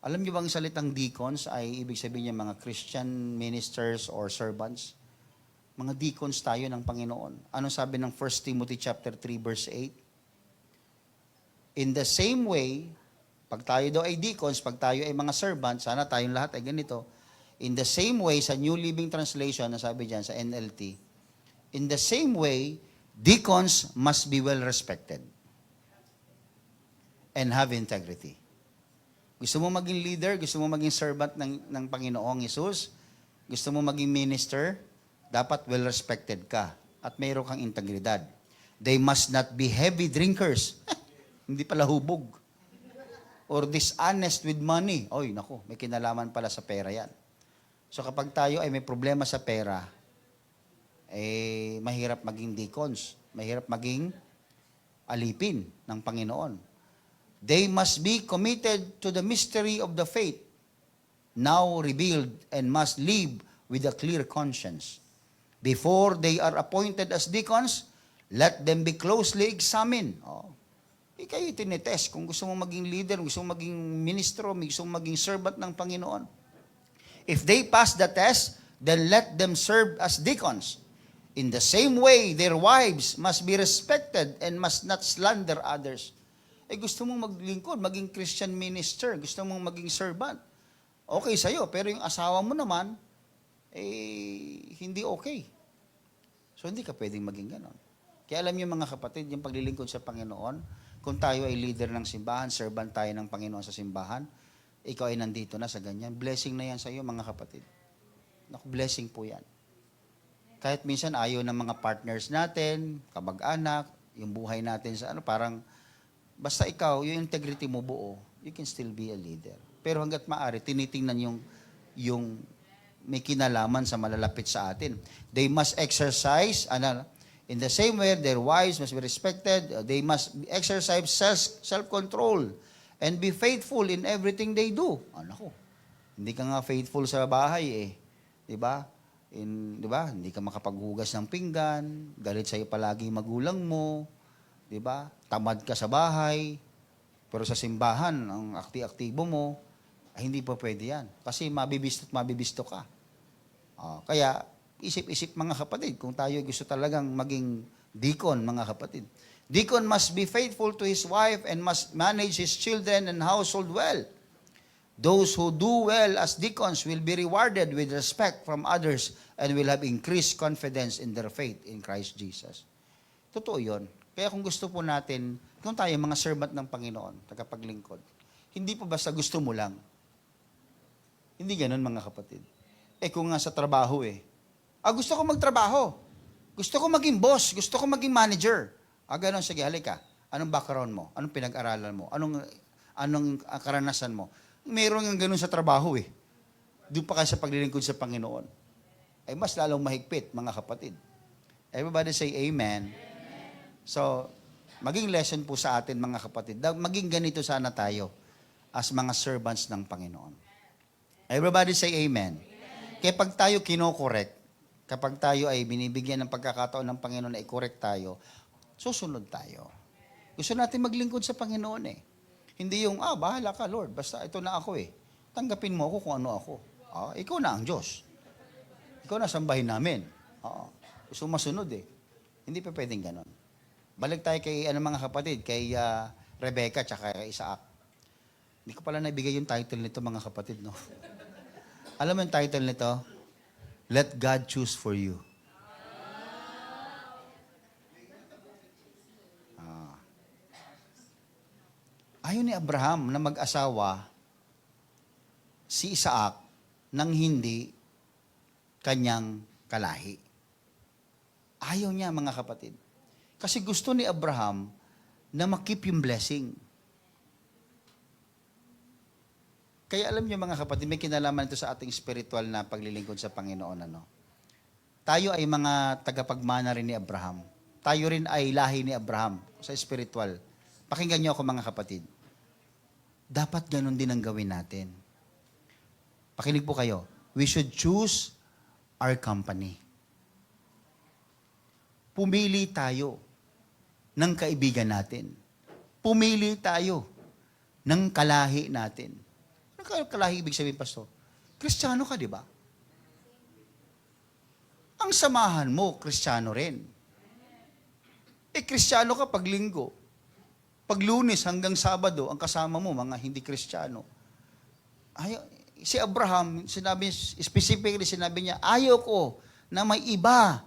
Alam niyo bang salitang deacons ay ibig sabihin niya mga Christian ministers or servants? Mga deacons tayo ng Panginoon. Anong sabi ng 1 Timothy chapter 3 verse 8? In the same way, pag tayo daw ay deacons, pag tayo ay mga servants, sana tayong lahat ay ganito. In the same way, sa New Living Translation, na sabi dyan sa NLT, in the same way, deacons must be well respected and have integrity. Gusto mo maging leader, gusto mo maging servant ng Panginoong Hesus, gusto mo maging minister, dapat well respected ka at mayroon kang integridad. They must not be heavy drinkers. Hindi pala hubog. Or dishonest with money. Oy, nako, may kinalaman pala sa pera yan. So kapag tayo ay may problema sa pera, mahirap maging deacons, mahirap maging alipin ng Panginoon. They must be committed to the mystery of the faith, now revealed, and must live with a clear conscience. Before they are appointed as deacons, let them be closely examined. Kayo tinitest kung gusto mong maging leader, gusto mong maging ministro, gusto mong maging servant ng Panginoon. If they pass the test, then let them serve as deacons. In the same way, their wives must be respected and must not slander others. Gusto mong maglingkod, maging Christian minister, gusto mong maging servant. Okay sa'yo, pero yung asawa mo naman, hindi okay. So, hindi ka pwedeng maging ganon. Kaya alam niyo mga kapatid, yung paglilingkod sa Panginoon, kung tayo ay leader ng simbahan, servant tayo ng Panginoon sa simbahan, ikaw ay nandito na sa ganyan, blessing na yan sa iyo mga kapatid. Naku, blessing po yan. Kahit minsan ayaw ng mga partners natin, kamag-anak, yung buhay natin sa parang, basta ikaw, yung integrity mo buo, you can still be a leader. Pero hanggat maaari, tinitingnan yung may kinalaman sa malalapit sa atin. They must exercise, in the same way, their wives must be respected. They must exercise self-control and be faithful in everything they do. Nako, hindi ka nga faithful sa bahay Di ba? Di ba? Hindi ka makapaghugas ng pinggan, galit sa'yo palagi magulang mo, di ba? Tamad ka sa bahay, pero sa simbahan, ang akti-aktibo mo, hindi pa pwede yan. Kasi mabibisto ka. Kaya, isip-isip mga kapatid, kung tayo gusto talagang maging deacon, mga kapatid. Deacon must be faithful to his wife and must manage his children and household well. Those who do well as deacons will be rewarded with respect from others and will have increased confidence in their faith in Christ Jesus. Totoo yun. Kaya kung gusto po natin, kung tayo mga servant ng Panginoon, tagapaglingkod, hindi po basta gusto mo lang. Hindi ganun mga kapatid. Kung nga sa trabaho gusto ko magtrabaho. Gusto ko maging boss. Gusto ko maging manager. Ganun, sige, halika. Anong background mo? Anong pinag-aralan mo? Anong karanasan mo? Meron nga ganun sa trabaho Doon pa kayo sa paglilingkod sa Panginoon. Mas lalong mahigpit, mga kapatid. Everybody say amen. So, maging lesson po sa atin, mga kapatid. Maging ganito sana tayo as mga servants ng Panginoon. Everybody say amen. Kaya pag tayo kinokorek, kapag tayo ay binibigyan ng pagkakataon ng Panginoon na i-correct tayo, susunod tayo. Gusto natin maglingkod sa Panginoon Hindi yung, bahala ka Lord, basta ito na ako Tanggapin mo ako kung ano ako. Ikaw na ang Diyos. Ikaw na sambahin namin. Gusto masunod Hindi pa pwedeng ganon. Balik tayo kay mga kapatid, kay Rebecca tsaka kay Isaac. Hindi ko pala naibigay yung title nito mga kapatid, no? Alam mo yung title nito? Let God choose for you. Ayaw ni Abraham na mag-asawa si Isaac nang hindi kanyang kalahi. Ayaw niya, mga kapatid. Kasi gusto ni Abraham na makip yung blessing. Kaya alam niyo mga kapatid, may kinalaman ito sa ating spiritual na paglilingkod sa Panginoon. Tayo ay mga tagapagmana rin ni Abraham. Tayo rin ay lahi ni Abraham sa spiritual. Pakinggan niyo ako mga kapatid. Dapat ganun din ang gawin natin. Pakinig po kayo. We should choose our company. Pumili tayo ng kaibigan natin. Pumili tayo ng kalahi natin. Ano kalahi ibig sabihin, Pastor? Kristiyano ka, di ba? Ang samahan mo, Kristiyano rin. Kristiyano ka pag linggo. Pag Lunes hanggang Sabado, ang kasama mo, mga hindi Kristiyano. Si Abraham, specifically sinabi niya, ayaw ko na may iba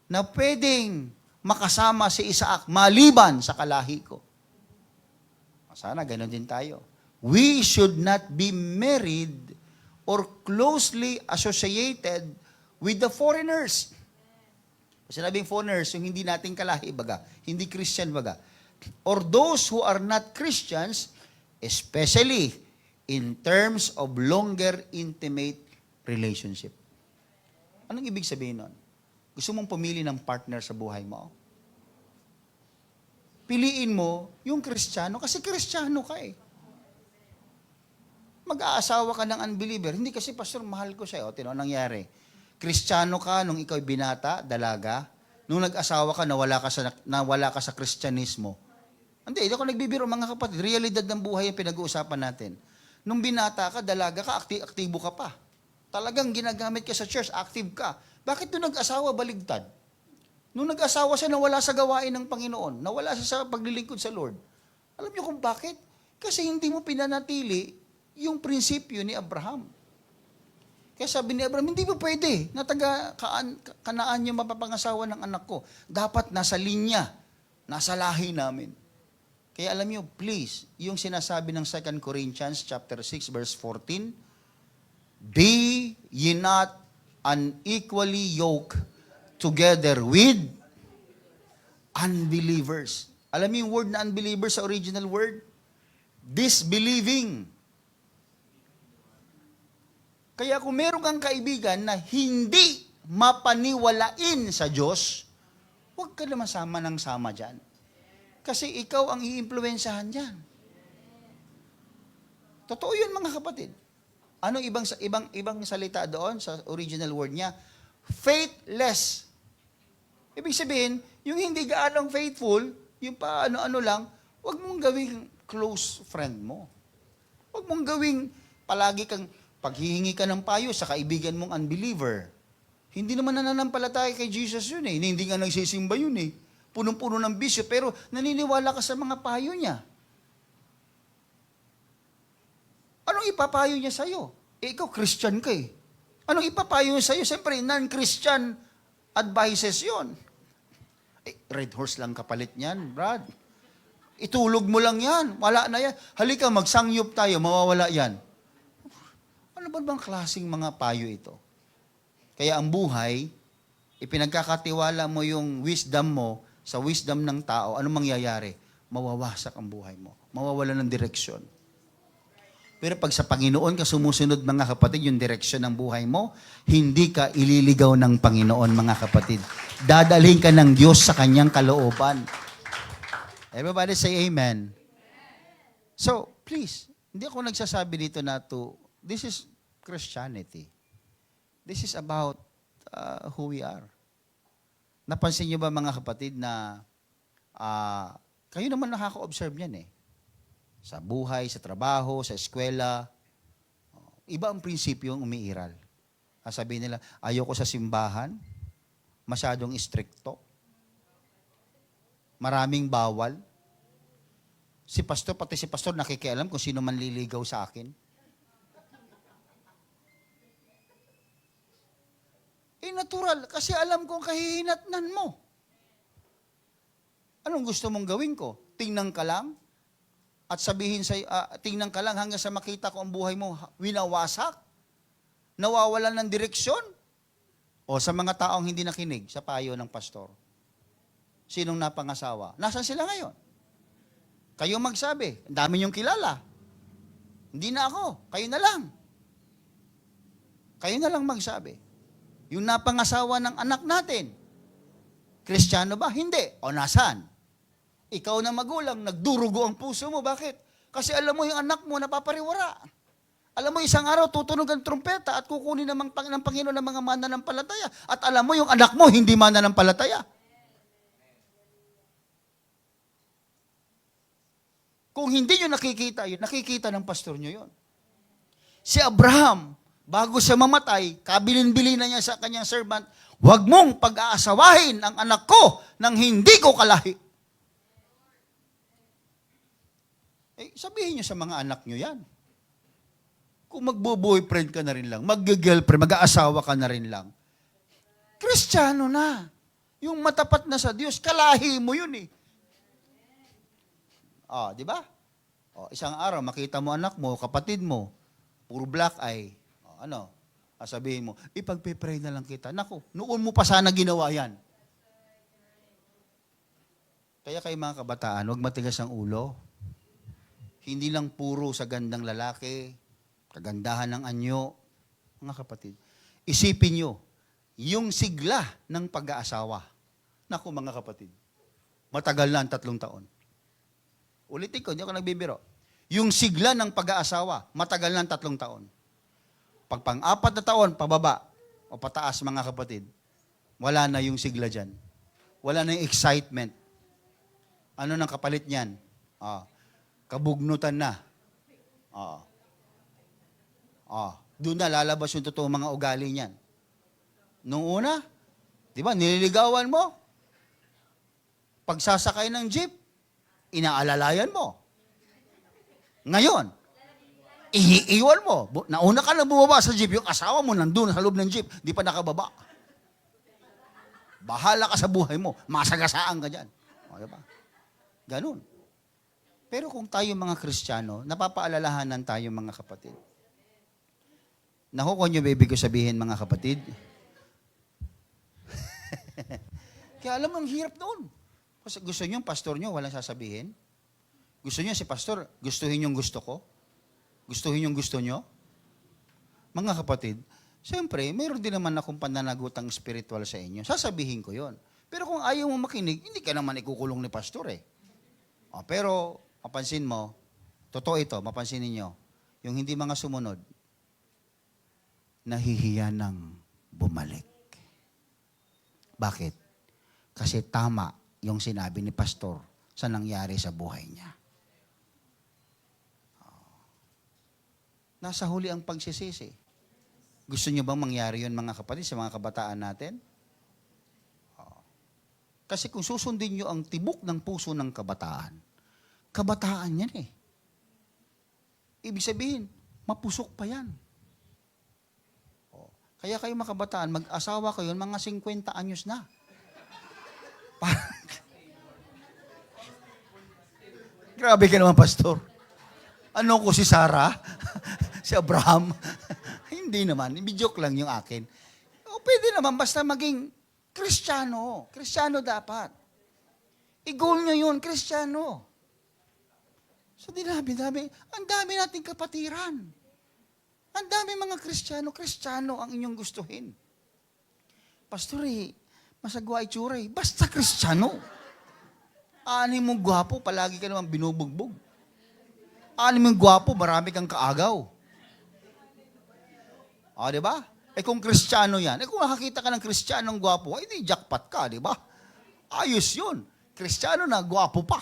na pwedeng makasama si Isaac maliban sa kalahi ko. Sana ganoon din tayo. We should not be married or closely associated with the foreigners. Sinabing foreigners, yung hindi nating kalahi baga, hindi Christian baga. Or those who are not Christians, especially in terms of longer intimate relationship. Anong ibig sabihin nun? Gusto mong pumili ng partner sa buhay mo? Piliin mo yung Kristiyano kasi Kristiyano ka eh. Mag-aasawa ka ng unbeliever. Hindi kasi, Pastor, mahal ko siya. O, tinong nangyari. Kristiyano ka nung ikaw binata, dalaga. Nung nag-asawa ka, nawala ka sa Kristyanismo. Hindi ako nagbibiro mga kapatid. Realidad ng buhay ang pinag-uusapan natin. Nung binata ka, dalaga ka, aktibo ka pa. Talagang ginagamit ka sa church, active ka. Bakit nung nag-asawa, baligtad? Nung nag-asawa siya, nawala sa gawain ng Panginoon. Nawala siya sa paglilingkod sa Lord. Alam niyo kung bakit? Kasi hindi mo pinanatili yung prinsipyo ni Abraham. Kaya sabi ni Abraham, hindi mo pwede na Kanaan yung mapapangasawa ng anak ko. Dapat nasa linya, nasa lahi namin. Kaya alam niyo, please, yung sinasabi ng 2 Corinthians chapter 6, verse 14, be ye not unequally yoked together with unbelievers. Alam mo yung word na unbelievers sa original word? Disbelieving. Kaya kung meron kang kaibigan na hindi mapaniwalain sa Diyos, huwag ka naman sama ng sama dyan. Kasi ikaw ang iimpluwensyahan dyan. Totoo yun mga kapatid. Anong ibang salita doon sa original word niya? Faithless. Ibig sabihin, yung hindi gaanong faithful, yung paano-ano lang, huwag mong gawing close friend mo. Huwag mong gawing palagi kang paghihingi ka ng payo sa kaibigan mong unbeliever. Hindi naman nananampalataya kay Jesus yun eh. Hindi nga nagsisimba yun eh. Punong-puno ng bisyo, pero naniniwala ka sa mga payo niya. Anong ipapayo niya sa'yo? Ikaw, Christian ka eh. Anong ipapayo niya sa'yo? Siyempre, non-Christian advices yon. Red horse lang kapalit niyan, Brad. Itulog mo lang yan. Wala na yan. Halika, magsangyup tayo, mawawala yan. Ano ba bang klaseng mga payo ito? Kaya ang buhay, ipinagkakatiwala mo yung wisdom mo sa wisdom ng tao, anong mangyayari? Mawawasak ang buhay mo. Mawawala ng direksyon. Pero pag sa Panginoon ka sumusunod, mga kapatid, yung direksyon ng buhay mo, hindi ka ililigaw ng Panginoon, mga kapatid. Dadalhin ka ng Diyos sa kanyang kalooban. Everybody say amen. So, please, hindi ako nagsasabi dito na this is Christianity. This is about who we are. Napansin niyo ba mga kapatid na kayo naman nakaka-observe yan eh. Sa buhay, sa trabaho, sa eskwela. Iba ang prinsipyo ang umiiral. Sabihin nila, ayoko sa simbahan, masyadong istrikto, maraming bawal. Pati si pastor nakikialam kung sino man liligaw sa akin. Natural, kasi alam kong kahihinatnan mo. Anong gusto mong gawin ko? Tingnan ka lang? At sabihin sa'yo, tingnan ka lang hanggang sa makita ko ang buhay mo, winawasak? Nawawalan ng direksyon? O sa mga taong hindi nakinig sa payo ng pastor? Sinong napangasawa? Nasaan sila ngayon? Kayo magsabi. Ang dami niyong kilala. Hindi na ako. Kayo na lang. Kayo na lang magsabi. Yung napangasawa ng anak natin, Kristiyano ba? Hindi. O nasaan? Ikaw na magulang, nagdurugo ang puso mo. Bakit? Kasi alam mo yung anak mo napapariwara. Alam mo isang araw tutunog ang trumpeta at kukunin ng Panginoon ng mga mananampalataya. At alam mo yung anak mo hindi mananampalataya. Kung hindi nyo nakikita yun, nakikita ng pastor nyo yun. Si Abraham, bago siya mamatay, kabilin-bilin na niya sa kanyang servant, huwag mong pag-aasawahin ang anak ko nang hindi ko kalahi. Sabihin nyo sa mga anak nyo yan. Kung magbo-boyfriend ka na rin lang, mag-girlfriend, mag-aasawa ka na rin lang, Kristiyano na. Yung matapat na sa Diyos, kalahi mo yun eh. Di ba? Isang araw, makita mo anak mo, kapatid mo, puro black eye. Sabihin mo, ipagpe-pray na lang kita. Naku, noon mo pa sana ginawa yan. Kaya kayo mga kabataan, huwag matigas ang ulo. Hindi lang puro sa gandang lalaki, kagandahan ng anyo. Mga kapatid, isipin nyo, yung sigla ng pag-aasawa. Naku mga kapatid, matagal na ang 3 taon. Ulitin ko, hindi ako nagbibiro. Yung sigla ng pag-aasawa, matagal na ang 3 taon. Pag pang-4 na taon, pababa o pataas mga kapatid, wala na yung sigla dyan. Wala na yung excitement. Ano nang kapalit niyan? Kabugnutan na. Doon na lalabas yung totoong mga ugali niyan. Nung una, di ba, nililigawan mo. Pagsasakay ng jeep, inaalalayan mo. Ngayon, iiwan mo. Nauna ka na bumaba sa jeep, yung asawa mo nandun sa loob ng jeep, di pa nakababa. Bahala ka sa buhay mo. Masagasaan ka dyan. Diba? Ganun. Pero kung tayo mga Kristiyano, napapaalalahanan tayo mga kapatid. Naku, kung nyo baby ko sabihin mga kapatid. Kaya alam mo, ang hirap doon. Kasi gusto nyo, pastor nyo, walang sasabihin. Gusto nyo si pastor, gustuhin yung gusto ko? Gustuhin yung gusto nyo? Mga kapatid, siyempre, mayroon din naman akong pananagutang spiritual sa inyo. Sasabihin ko yon. Pero kung ayaw mo makinig, hindi ka naman ikukulong ni pastor eh. Pero, mapansin mo, totoo ito, mapansin ninyo, yung hindi mga sumunod, nahihiya ng bumalik. Bakit? Kasi tama yung sinabi ni pastor sa nangyari sa buhay niya. Nasa huli ang pagsisisi. Gusto niyo bang mangyari yun mga kapatid sa mga kabataan natin? Kasi kung susundin niyo ang tibok ng puso ng kabataan, kabataan yan eh. Ibig sabihin, mapusok pa yan. Kaya kayo mga kabataan, mag-asawa kayo mga 50 anyos na. Grabe ka naman, pastor. Ano ko si Sarah? Si Abraham? Hindi naman. Joke lang yung akin. Pwede naman, basta maging Kristiyano. Kristiyano dapat. I-goal nyo yun, Kristiyano. So, dami. Ang dami nating kapatiran. Ang dami mga Kristiyano. Kristiyano ang inyong gustuhin. Pastor, masagwa itsura eh. Basta Kristiyano. Ani mong gwapo, palagi ka naman binubugbog. Ani mong gwapo, marami kang kaagaw. Di ba? Kung Kristiyano yan, kung nakakita ka ng Kristiyanong gwapo, di jackpot ka, di ba? Ayos yun. Kristiyano na, gwapo pa.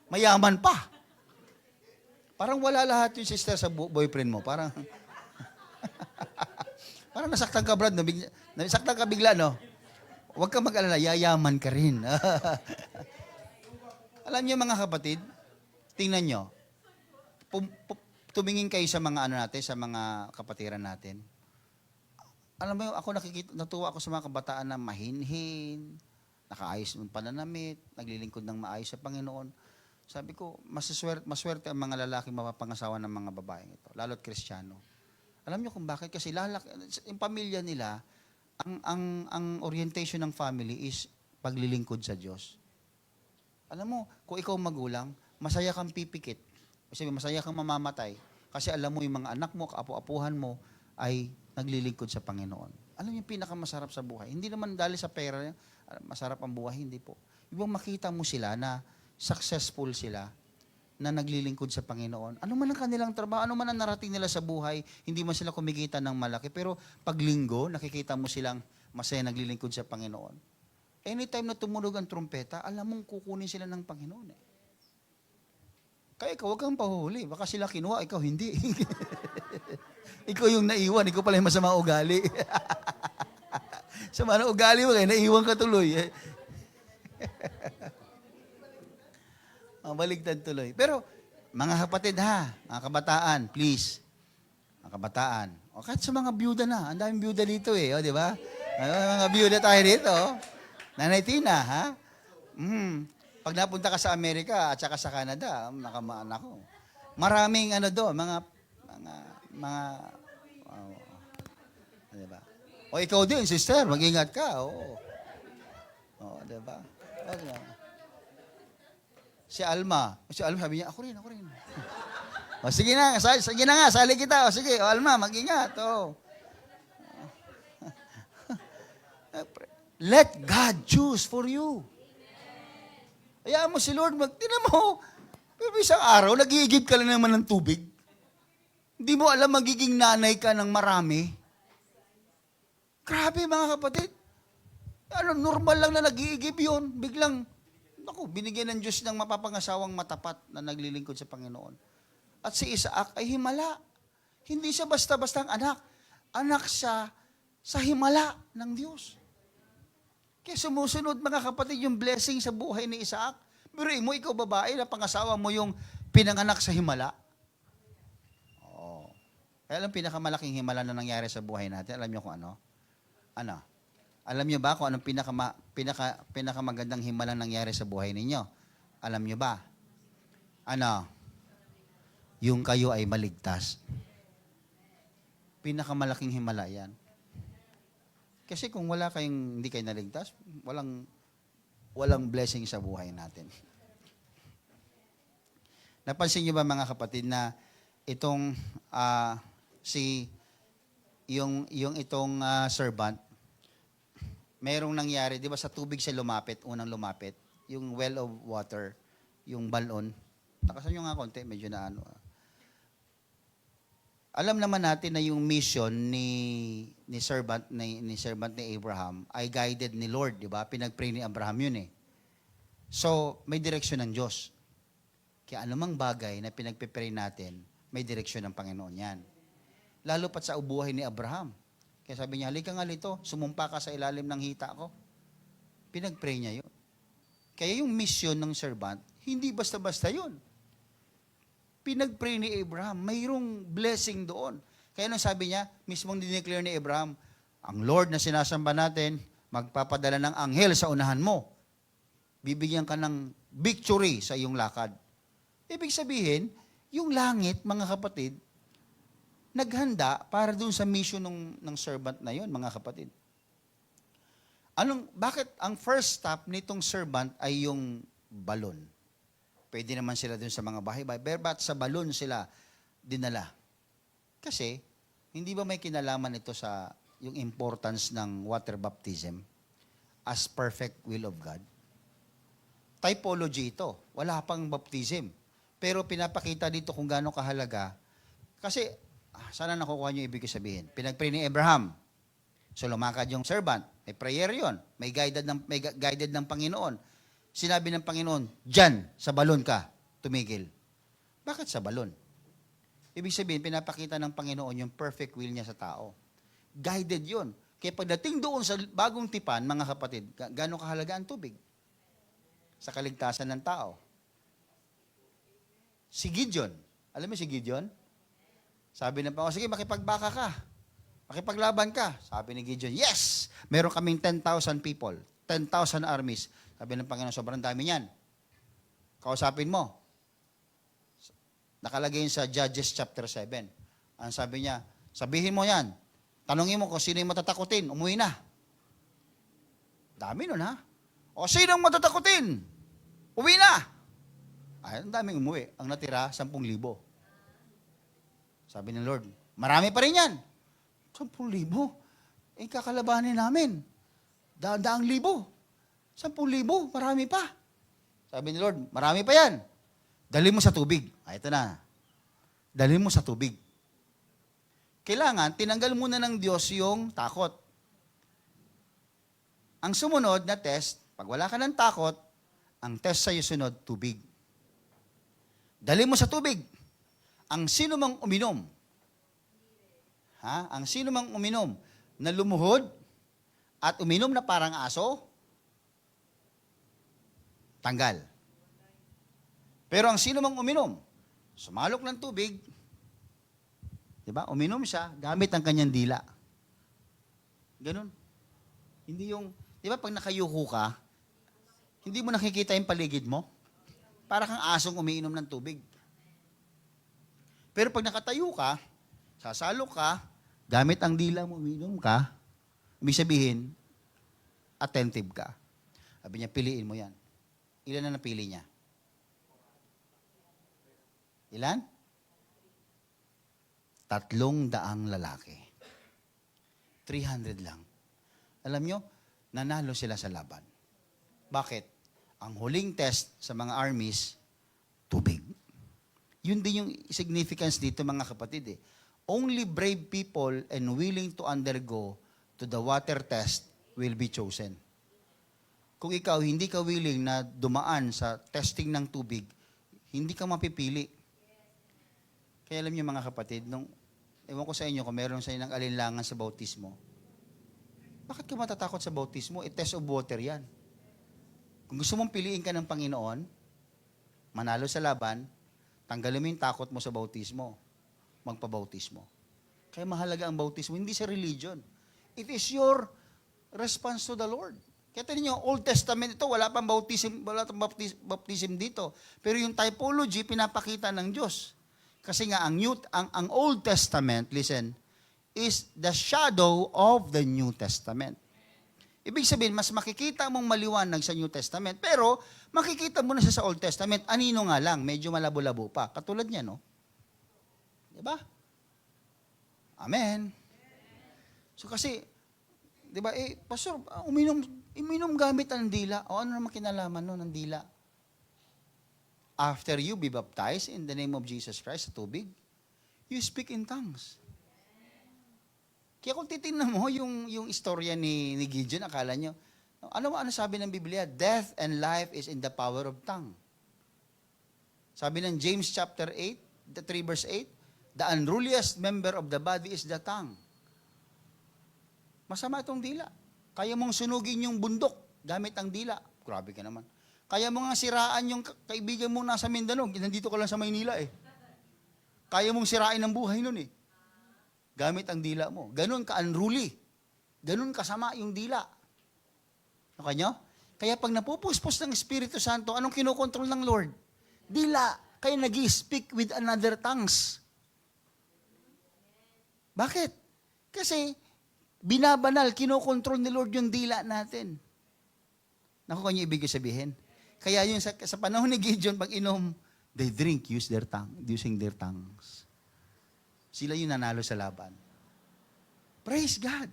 Mayaman pa. Parang wala lahat yung sister sa boyfriend mo. Parang nasaktan ka, Brad. Nasaktan ka bigla, no? Huwag ka mag-alala, yayaman ka rin. Alam niyo mga kapatid, tingnan niyo, tumingin kayo sa mga natin, sa mga kapatiran natin. Alam mo, ako natuwa ako sa mga kabataan na mahinhin, nakaayos ng pananamit, naglilingkod ng maayos sa Panginoon. Sabi ko, maswerte ang mga lalaki mapapangasawa ng mga babaeng ito, lalo't Kristiyano. Alam niyo kung bakit? Kasi yung pamilya nila, ang orientation ng family is paglilingkod sa Diyos. Alam mo, kung ikaw magulang, masaya kang pipikit. Kasi masaya kang mamamatay. Kasi alam mo yung mga anak mo, kaapu-apuhan mo, ay naglilingkod sa Panginoon. Alam mo yung pinakamasarap sa buhay. Hindi naman dahil sa pera, masarap ang buhay, hindi po. Ibang makita mo sila na successful sila, na naglilingkod sa Panginoon. Ano man ang kanilang trabaho, ano man ang narating nila sa buhay, hindi man sila kumikita ng malaki. Pero pag linggo, nakikita mo silang masaya naglilingkod sa Panginoon. Anytime na tumunog ang trumpeta, alam mong kukunin sila ng Panginoon eh. Kaya ikaw, huwag kang pahuhuli. Baka sila kinuha, ikaw hindi. Ikaw yung naiwan, ikaw pala yung masama ugali. Sama na ugali mo, kaya naiwan ka tuloy. Baligtad tuloy. Pero, mga kapatid ha, mga kabataan, please. Mga kabataan. O kahit sa mga byuda na, ang daming byuda dito eh, o, di ba? Mga byuda tayo dito. Nanay Tina, ha? Pag napunta ka sa Amerika at saka sa Canada, nakamaan ako. Maraming doon, mga, di ba? O ikaw din, sister, mag-ingat ka, oo. O, di ba? Si Alma sabi niya, ako rin. O sige na nga, sali kita. O sige, o Alma, mag-ingat, o. Let God choose for you. Hayaan mo si Lord, tingnan mo, pero isang araw, nag-iigib ka lang naman ng tubig. Hindi mo alam, magiging nanay ka ng marami. Grabe mga kapatid. Normal lang na nag-iigib yun. Biglang, binigyan ng Diyos ng mapapangasawang matapat na naglilingkod sa Panginoon. At si Isaac ay himala. Hindi siya basta-bastang anak. Anak siya sa himala ng Diyos. Kaya sumusunod mga kapatid yung blessing sa buhay ni Isaac. Pero mo, ikaw babae, na pangasawa mo yung pinanganak sa himala. Oo. Kaya alam pinakamalaking himala na nangyari sa buhay natin, alam niyo kung ano? Ano? Alam niyo ba kung anong pinakamagandang himala nangyari sa buhay ninyo? Alam niyo ba? Ano? Yung kayo ay maligtas. Pinakamalaking himala yan. Kasi kung hindi kayo naligtas, walang blessing sa buhay natin. Napansin niyo ba mga kapatid na itong itong servant, merong nangyari, di ba sa tubig siya unang lumapit, yung well of water, yung balon. Takasan nyo nga konti, medyo na Alam naman natin na yung mission ni servant ni Abraham ay guided ni Lord, di ba? Pinag-pray ni Abraham yun eh. So, may direksyon ng Diyos. Kaya anumang bagay na pinagpe-pray natin, may direksyon ng Panginoon yan. Lalo pat sa ubuhay ni Abraham. Kaya sabi niya, halika nga lito, sumumpa ka sa ilalim ng hita ko. Pinag-pray niya yun. Kaya yung mission ng servant, hindi basta-basta yun. Pinag-pray ni Abraham, mayroong blessing doon. Kaya nung sabi niya, mismong dineclare ni Abraham, ang Lord na sinasamba natin, magpapadala ng anghel sa unahan mo. Bibigyan ka ng victory sa iyong lakad. Ibig sabihin, yung langit, mga kapatid, naghanda para doon sa mission ng servant na yon, mga kapatid. Bakit ang first stop nitong servant ay yung balon? Pwede naman sila doon sa mga bahay-bahay, but sa balon sila dinala. Kasi, hindi ba may kinalaman ito sa yung importance ng water baptism as perfect will of God? Typology ito. Wala pang baptism. Pero pinapakita dito kung gaano kahalaga. Kasi, sana nakukuha niyo ibig sabihin. Pinag-pray ni Abraham. So, lumakad yung servant. May prayer yon. May guided ng Panginoon. Sinabi ng Panginoon, dyan, sa balon ka, tumigil. Bakit sa balon? Ibig sabihin, pinapakita ng Panginoon yung perfect will niya sa tao. Guided yun. Kaya pagdating doon sa bagong tipan, mga kapatid, gano'ng kahalaga ang tubig? Sa kaligtasan ng tao. Si Gideon, alam mo si Gideon? Sabi ng Panginoon, sige, makipagbaka ka. Makipaglaban ka. Sabi ni Gideon, yes! Meron kaming 10,000 people, 10,000 armies. Sabi ng Panginoon, sobrang dami niyan. Kausapin mo. Nakalagay yun sa Judges chapter 7. Ang sabi niya, sabihin mo yan. Tanungin mo kung sino yung matatakutin. Umuwi na. Dami nun ha. O sino ang matatakutin? Uwi na! Ay, ang daming umuwi. Ang natira, 10,000. Sabi ng Lord, marami pa rin yan. 10,000? Eh, kakalabanin namin. Daang libo. 10,000, marami pa. Sabi ni Lord, marami pa yan. Dali mo sa tubig. Ay, ito na. Dali mo sa tubig. Kailangan, tinanggal muna ng Diyos yung takot. Ang sumunod na test, pag wala ka ng takot, ang test sa'yo sunod, tubig. Dali mo sa tubig. Ang sino mang uminom, ang sino mang uminom na lumuhod at uminom na parang aso, tanggal. Pero ang sino mang uminom, sumalok ng tubig, di ba? Uminom siya gamit ang kanyang dila. Ganun. Hindi yung, di ba pag nakayuko ka, hindi mo nakikita yung paligid mo? Para kang asong umiinom ng tubig. Pero pag nakatayo ka, sasalok ka, gamit ang dila mo, umiinom ka, ibig sabihin, attentive ka. Sabi niya, piliin mo yan. Ilan na napili niya? Ilan? 300 lalaki. 300 lang. Alam nyo, nanalo sila sa laban. Bakit? Ang huling test sa mga armies, tubig. Yun din yung significance dito mga kapatid. Only brave people and willing to undergo to the water test will be chosen. Kung ikaw hindi ka willing na dumaan sa testing ng tubig, hindi ka mapipili. Kaya alam niyo mga kapatid, ewan ko sa inyo kung meron sa inyo ng alinlangan sa bautismo, bakit ka matatakot sa bautismo? Test of water yan. Kung gusto mong piliin ka ng Panginoon, manalo sa laban, tanggalin mo yung takot mo sa bautismo, magpabautismo. Kaya mahalaga ang bautismo, hindi sa religion. It is your response to the Lord. Kaya tignan niyo, Old Testament ito, wala pang baptism dito. Pero yung typology, pinapakita ng Diyos. Kasi nga, ang Old Testament, listen, is the shadow of the New Testament. Ibig sabihin, mas makikita mong maliwanag sa New Testament, pero makikita mo na siya sa Old Testament, anino nga lang, medyo malabo-labo pa. Katulad niya, no? Diba? Amen. So kasi, diba, Pastor, uminom gamit ang dila. O ano naman kinalaman no, ng dila? After you be baptized in the name of Jesus Christ sa tubig, you speak in tongues. Kaya kung titingnan mo yung istorya ni Gideon, akala nyo, ano sabi ng Biblia? Death and life is in the power of tongue. Sabi ng James chapter 8, 3 verse 8, the unruliest member of the body is the tongue. Masama itong dila. Kaya mong sunugin yung bundok gamit ang dila. Grabe ka naman. Kaya mo nga siraan yung kaibigan mo nasa Mindanao. Nandito ka lang sa Maynila eh. Kaya mong sirain ang buhay nun eh. Gamit ang dila mo. Ganun ka-unruly. Ganun kasama yung dila. Okay nyo? Kaya pag napupuspos ng Espiritu Santo, anong kinokontrol ng Lord? Dila. Kaya nag-speak with another tongues. Bakit? Kasi binabanal, kinokontrol ni Lord yung dila natin. Nakuha niyo ibig sabihin? Kaya yun sa panahon ni Gideon, pag inom, they drink using their tongues. Sila yung nanalo sa laban. Praise God.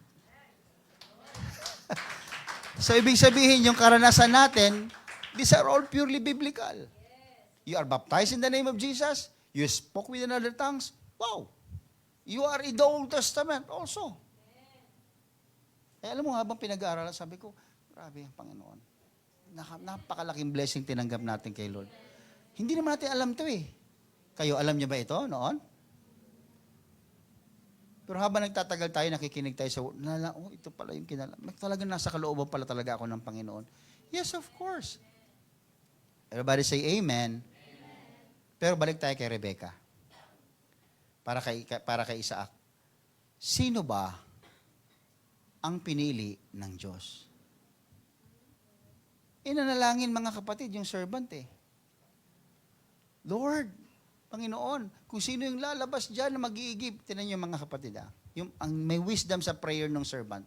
So, ibig sabihin, yung karanasan natin, these are all purely biblical. You are baptized in the name of Jesus. You spoke with another tongues. Wow. You are in the Old Testament also. Alam mo, habang pinag-aaralan, sabi ko, grabe ang Panginoon. Napakalaking blessing tinanggap natin kay Lord. Hindi naman natin alam to eh. Kayo, alam niyo ba ito noon? Pero habang nagtatagal tayo, nakikinig tayo sa, ito pala yung talagang nasa kalooban pala talaga ako ng Panginoon. Yes, of course. Everybody say amen. Pero balik tayo kay Rebecca. Para kay Isaac. Sino ba ang pinili ng Diyos? Inanalangin mga kapatid, yung servant eh. Lord, Panginoon, kung sino yung lalabas dyan na mag-iigib, tinan niyo mga kapatid ang may wisdom sa prayer ng servant,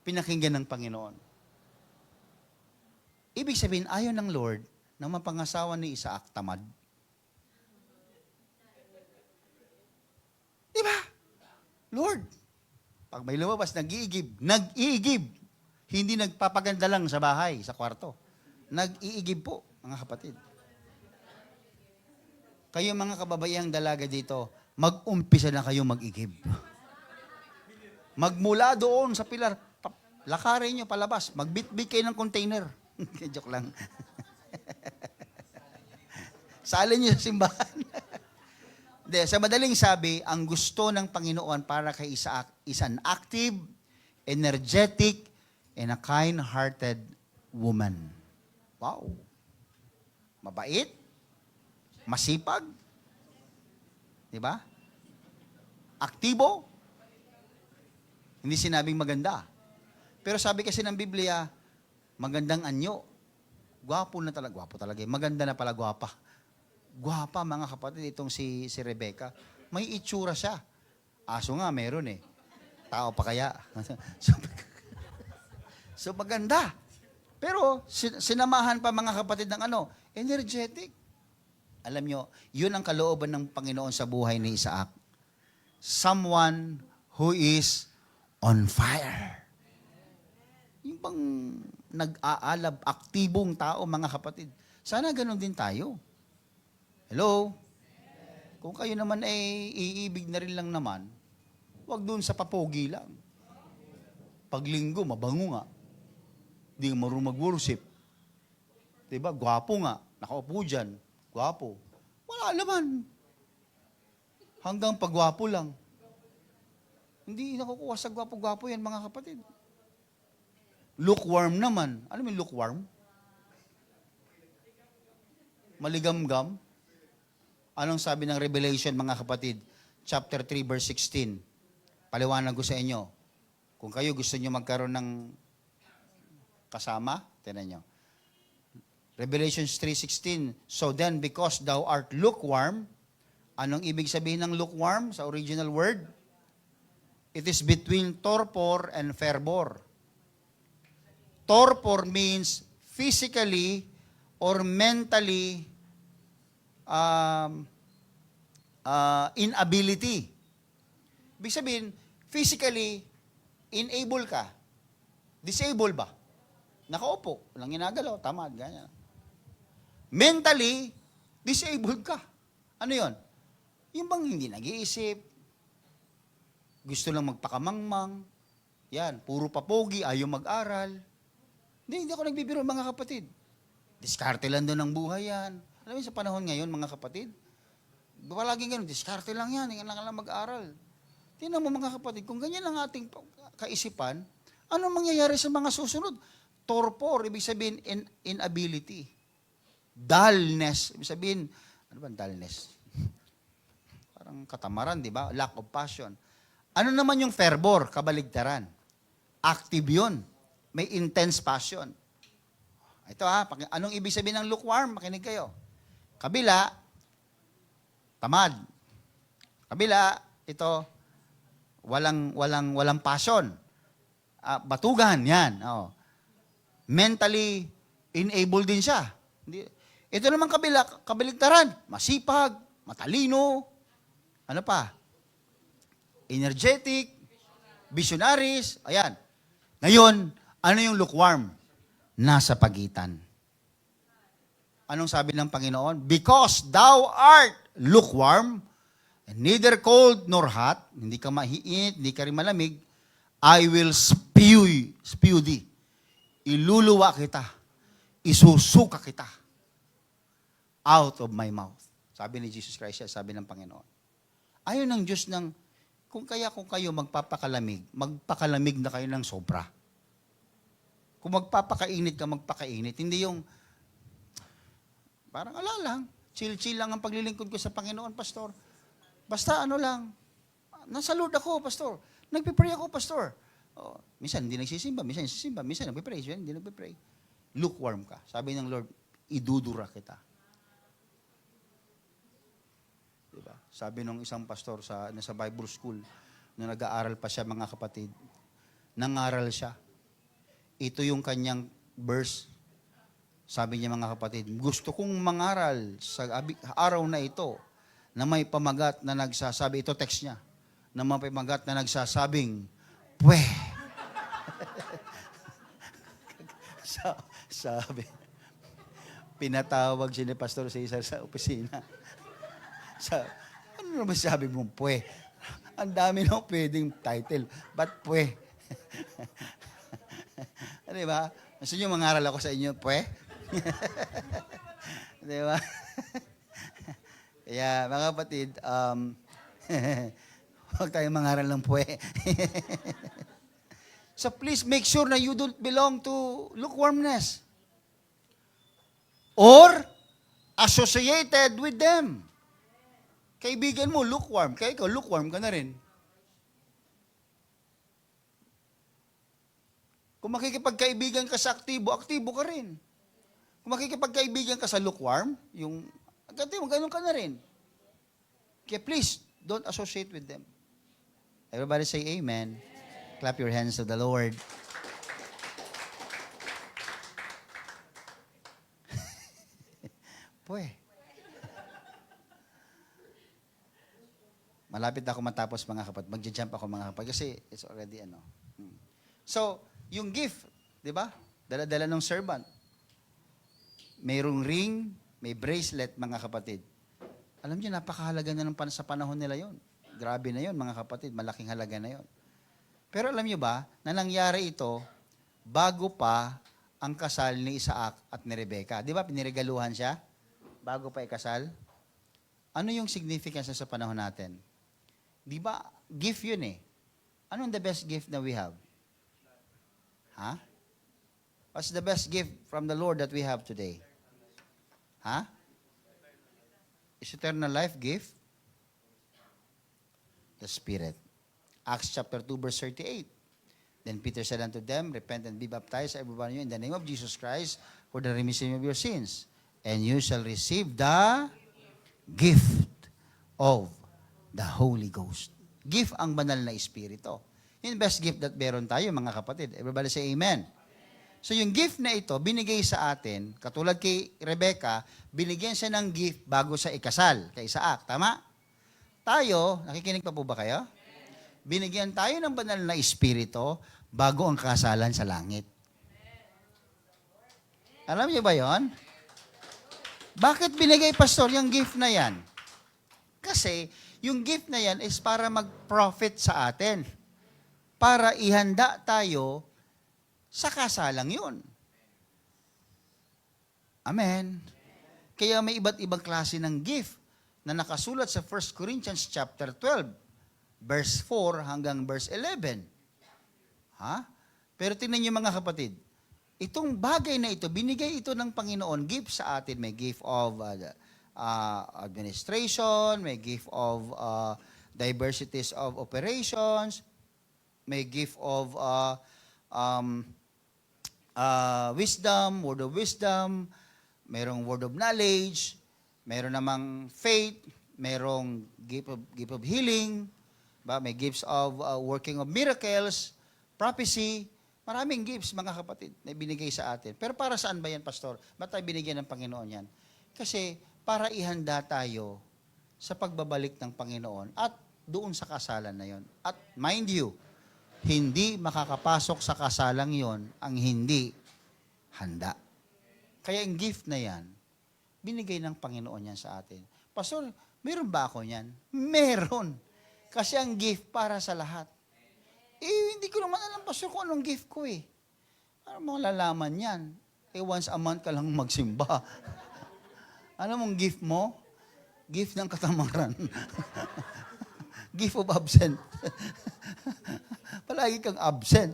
pinakinggan ng Panginoon. Ibig sabihin, ayaw ng Lord na mapangasawa ni Isaac, tamad. Di ba? Lord, pag may lumabas, nag-iigib. Hindi nagpapaganda lang sa bahay, sa kwarto. Nag-iigib po, mga kapatid. Kayo mga kababayang dalaga dito, mag-umpisa na kayo mag-igib. Magmula doon sa pilar, lakarin nyo palabas, magbitbit kayo ng container. Joke lang. Salin nyo sa simbahan. De, sa madaling sabi, ang gusto ng Panginoon para kay Isaac is an active, energetic, and a kind-hearted woman. Wow. Mabait. Masipag. Di ba? Aktibo. Hindi sinabing maganda. Pero sabi kasi ng Biblia, magandang anyo. Gwapo na talaga. Gwapo talaga. Maganda na pala gwapa. Gwapa mga kapatid itong si Rebecca. May itsura siya. Aso nga meron eh. Tao pa kaya. So maganda. Pero sinamahan pa mga kapatid ng energetic. Alam nyo, yun ang kalooban ng Panginoon sa buhay ni Isaac. Someone who is on fire. Yung bang nag-aalab, aktibong tao, mga kapatid. Sana ganun din tayo. Hello? Kung kayo naman ay iibig na rin lang naman, huwag dun sa papogi lang. Paglinggo, mabango nga. Hindi marunong mag-worship. Diba? Gwapo nga. Nakaupo dyan. Gwapo. Wala naman. Hanggang pagwapo lang. Hindi nakukuha sa gwapo-gwapo yan, mga kapatid. Lukewarm naman. Ano yung lukewarm? Maligamgam. Anong sabi ng Revelation, mga kapatid? Chapter 3, verse 16. Paliwanag ko sa inyo. Kung kayo gusto nyo magkaroon ng kasama, tinan nyo. Revelation 3:16. So then, because thou art lukewarm, anong ibig sabihin ng lukewarm sa original word? It is between torpor and fervor. Torpor means physically or mentally inability. Ibig sabihin, physically, enable ka. Disable ba? Nakaupo, walang ginagalaw, tamad, ganyan. Mentally, disabled ka. Ano yon? Yung bang hindi nag-iisip, gusto lang magpakamangmang, yan, puro papogi, ayaw mag-aral. Hindi ako nagbibiro, mga kapatid. Diskarte lang doon ang buhay yan. Alam mo, sa panahon ngayon, mga kapatid, palaging ganun, diskarte lang yan, hindi lang mag-aral. Tingnan mo, mga kapatid, kung ganyan ang ating kaisipan, ano mangyayari sa mga susunod? Torpor, ibig sabihin, inability. Dullness, ibig sabihin, ano ba dullness? Parang katamaran, di ba? Lack of passion. Ano naman yung fervor, kabaligtaran? Active yun. May intense passion. Ito anong ibig sabihin ng lukewarm? Makinig kayo. Kabila, tamad. Kabila, ito, walang passion. Batugan, yan. Oh. Mentally enabled din siya. Ito naman kabaligtaran, masipag, matalino, ano pa? Energetic, visionaries, ayan. Ngayon, ano yung lukewarm? Nasa pagitan. Anong sabi ng Panginoon? Because thou art lukewarm, and neither cold nor hot, hindi ka mahiinit, hindi ka rin malamig, I will spew thee. Iluluwa kita. Isusuka kita. Out of my mouth. Sabi ni Jesus Christ, sabi ng Panginoon. Ayaw ng Diyos ng, kung kayo magpapakalamig na kayo ng sobra. Kung magpapakainit ka, magpakainit. Hindi yung, parang lang, chill-chill lang ang paglilingkod ko sa Panginoon, Pastor. Basta lang, nasa Lord ako, Pastor. Nagpipray ako, Pastor. Minsan hindi nagsisimba, minsan nagpipray, hindi nagpipray. Lukewarm ka. Sabi ng Lord, idudura kita. Diba? Sabi ng isang pastor nasa Bible school, na nag-aaral pa siya, mga kapatid, nangaral siya. Ito yung kanyang verse. Sabi niya, mga kapatid, gusto kong mangaral sa araw na ito na may pamagat na nagsasabi, ito text niya, na may pamagat na nagsasabing, pwe. Sabi, pinatawag siya ni Pastor Cesar sa opisina. Ano naman sabi mong pwe? Ang dami nang pwedeng title. Ba't pwe? Di ba? Gusto niyo mangaral ako sa inyo, pwe? Di ba? Kaya, mga kapatid, huwag tayong mangaral ng pwe. So please make sure na you don't belong to lukewarmness. Or associated with them. Kaibigan mo, lukewarm. Kaya ikaw, lukewarm ka na rin. Kung makikipagkaibigan ka sa aktibo, aktibo ka rin. Kung makikipagkaibigan ka sa lukewarm, yung aktibo, ganun ka na rin. Kaya please, don't associate with them. Everybody say amen. Clap your hands to the Lord. Pwe. Malapit na ako matapos, mga kapatid. Magja-jump ako, mga kapatid. Kasi it's already ano. So, yung gift, di ba? Dala-dala ng servant. Mayroong ring, may bracelet, mga kapatid. Alam niyo, napakahalaga na sa panahon nila yon. Grabe na yon, mga kapatid. Malaking halaga na yon. Pero alam niyo ba, na nangyari ito, bago pa ang kasal ni Isaac at ni Rebecca. Di ba, piniregaluhan siya? Bago pa ikasal? Ano yung significance sa panahon natin? Di ba, gift yun eh. Anong the best gift na we have? Ha? What's the best gift from the Lord that we have today? Ha? Is eternal life gift? The Spirit. Acts chapter 2, verse 38. Then Peter said unto them, repent and be baptized, every one of you, in the name of Jesus Christ, for the remission of your sins. And you shall receive the gift of the Holy Ghost. Gift ang banal na Espiritu. Yung best gift that meron tayo, mga kapatid. Everybody say amen. So yung gift na ito, binigay sa atin, katulad kay Rebecca, binigyan siya ng gift bago sa ikasal, kay Isaac. Tama? Tayo, nakikinig pa po ba kayo? Binigyan tayo ng banal na Espiritu bago ang kasalan sa langit. Alam niyo ba yon? Bakit binigay, Pastor, yung gift na yan? Kasi yung gift na yan is para mag-profit sa atin. Para ihanda tayo sa kasalang yun. Amen. Kaya may iba't ibang klase ng gift na nakasulat sa 1 Corinthians chapter 12, verse 4 hanggang verse 11. Ha? Pero tingnan niyo, mga kapatid, itong bagay na ito, binigay ito ng Panginoon, gift sa atin. May gift of administration, may gift of diversities of operations, may gift of wisdom, word of wisdom, mayroong word of knowledge, mayroon namang faith, mayroong gift of healing, ba? May gifts of working of miracles, prophecy, maraming gifts, mga kapatid, na binigay sa atin. Pero para saan ba yan, Pastor? Ba't tayo binigyan ng Panginoon yan? Kasi para ihanda tayo sa pagbabalik ng Panginoon at doon sa kasalan na yon. At mind you, hindi makakapasok sa kasalang yon ang hindi handa. Kaya yung gift na yan, binigay ng Panginoon yan sa atin. Pastor, meron ba ako yan? Meron. Kasi ang gift para sa lahat. Hindi ko naman alam, Pastor, kung anong gift ko eh. Ano mo lalaman yan? Once a month ka lang magsimba. Ano mong gift mo? Gift ng katamaran. Gift of absent. Palagi kang absent.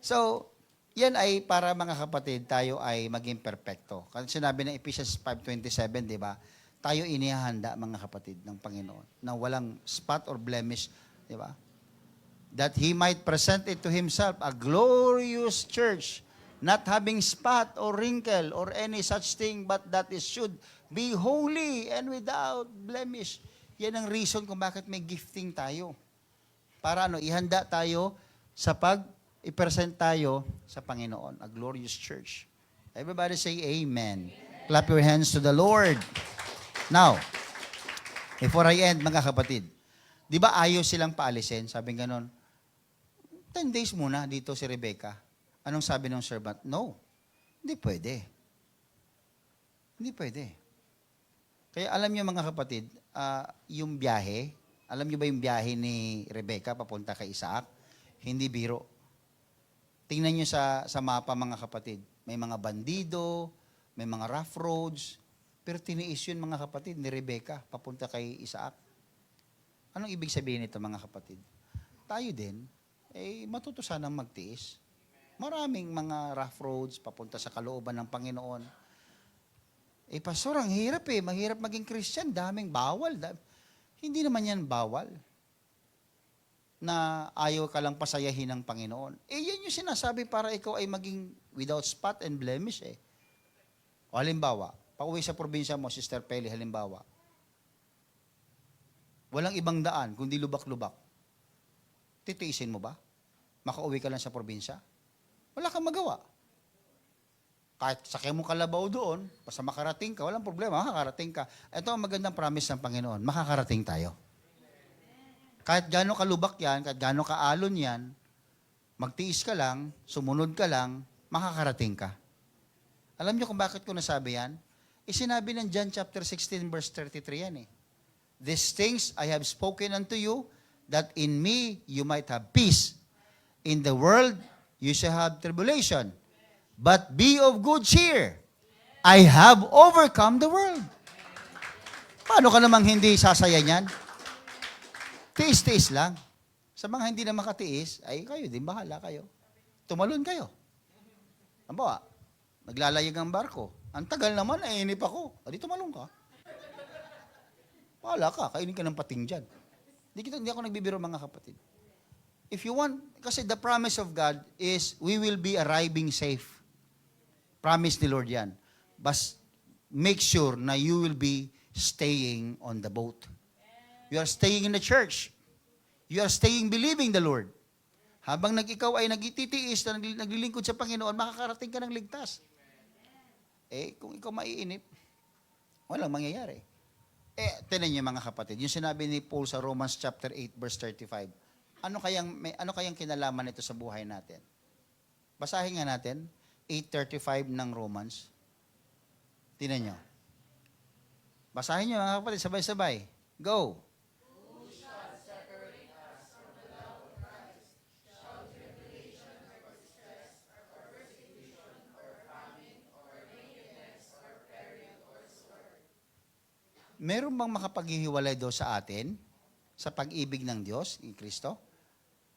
So, yan ay para, mga kapatid, tayo ay maging perfecto. Kasi sinabi ng Ephesians 5:27, di ba? Tayo inihahanda, mga kapatid, ng Panginoon, na walang spot or blemish, di ba? That He might present it to Himself, a glorious church, not having spot or wrinkle or any such thing, but that it should be holy and without blemish. Yan ang reason kung bakit may gifting tayo. Para ihanda tayo sa i-present tayo sa Panginoon, a glorious church. Everybody say amen. Clap your hands to the Lord. Now, before I end, mga kapatid, di ba ayaw silang paalisin? Sabi ganon, 10 days muna dito si Rebecca. Anong sabi ng servant? No, hindi pwede. Hindi pwede. Kaya alam niyo mga kapatid, yung biyahe, alam niyo ba yung biyahe ni Rebecca papunta kay Isaac? Hindi biro. Tingnan niyo sa mapa mga kapatid. May mga bandido, may mga rough roads, pero tiniis yun mga kapatid ni Rebecca papunta kay Isaac. Anong ibig sabihin nito mga kapatid? Tayo din, matuto sanang magtiis. Maraming mga rough roads papunta sa kalooban ng Panginoon. Pastor, ang hirap mahirap maging Christian, daming bawal. Hindi naman yan bawal na ayaw ka lang pasayahin ng Panginoon. Yan yung sinasabi para ikaw ay maging without spot and blemish O halimbawa, pauwi sa probinsya mo, Sister Peli, halimbawa, walang ibang daan, kundi lubak-lubak. Titiisin mo ba? Makauwi ka lang sa probinsya? Wala kang magawa. Kahit sakay mo kalabaw doon, basta makarating ka, walang problema, makakarating ka. Ito ang magandang promise ng Panginoon, makakarating tayo. Kahit gano'ng kalubak yan, kahit gano'ng kaalon yan, magtiis ka lang, sumunod ka lang, makakarating ka. Alam niyo kung bakit ko nasabi yan? Sinabi ng John chapter 16 verse 33 yan These things I have spoken unto you, that in me you might have peace. In the world you shall have tribulation. But be of good cheer. I have overcome the world. Paano ka namang hindi sasaya niyan? Tiis-tiis lang. Sa mga hindi na makatiis, ay kayo din, bahala kayo. Tumalon kayo. Halimbawa, naglalayag ang barko. Ang tagal naman, inip ako. Di tumalon ka. Bahala ka, kainin ka ng pating dyan. Hindi ako nagbibiro mga kapatid. If you want, kasi the promise of God is we will be arriving safe. Promise ni Lord yan. But make sure na you will be staying on the boat. You are staying in the church. You are staying believing the Lord. Habang ikaw ay nagtitiis na naglilingkod sa Panginoon, makakarating ka ng ligtas. Kung ikaw maiinip, walang mangyayari. Tinan niyo mga kapatid, yung sinabi ni Paul sa Romans chapter 8 verse 35. Ano kayang kinalaman nito sa buhay natin? Basahin nga natin 8:35 ng Romans. Tinan niyo. Basahin niyo mga kapatid, sabay-sabay. Go. Meron bang makapaghihiwalay daw sa atin sa pag-ibig ng Diyos, ni Kristo?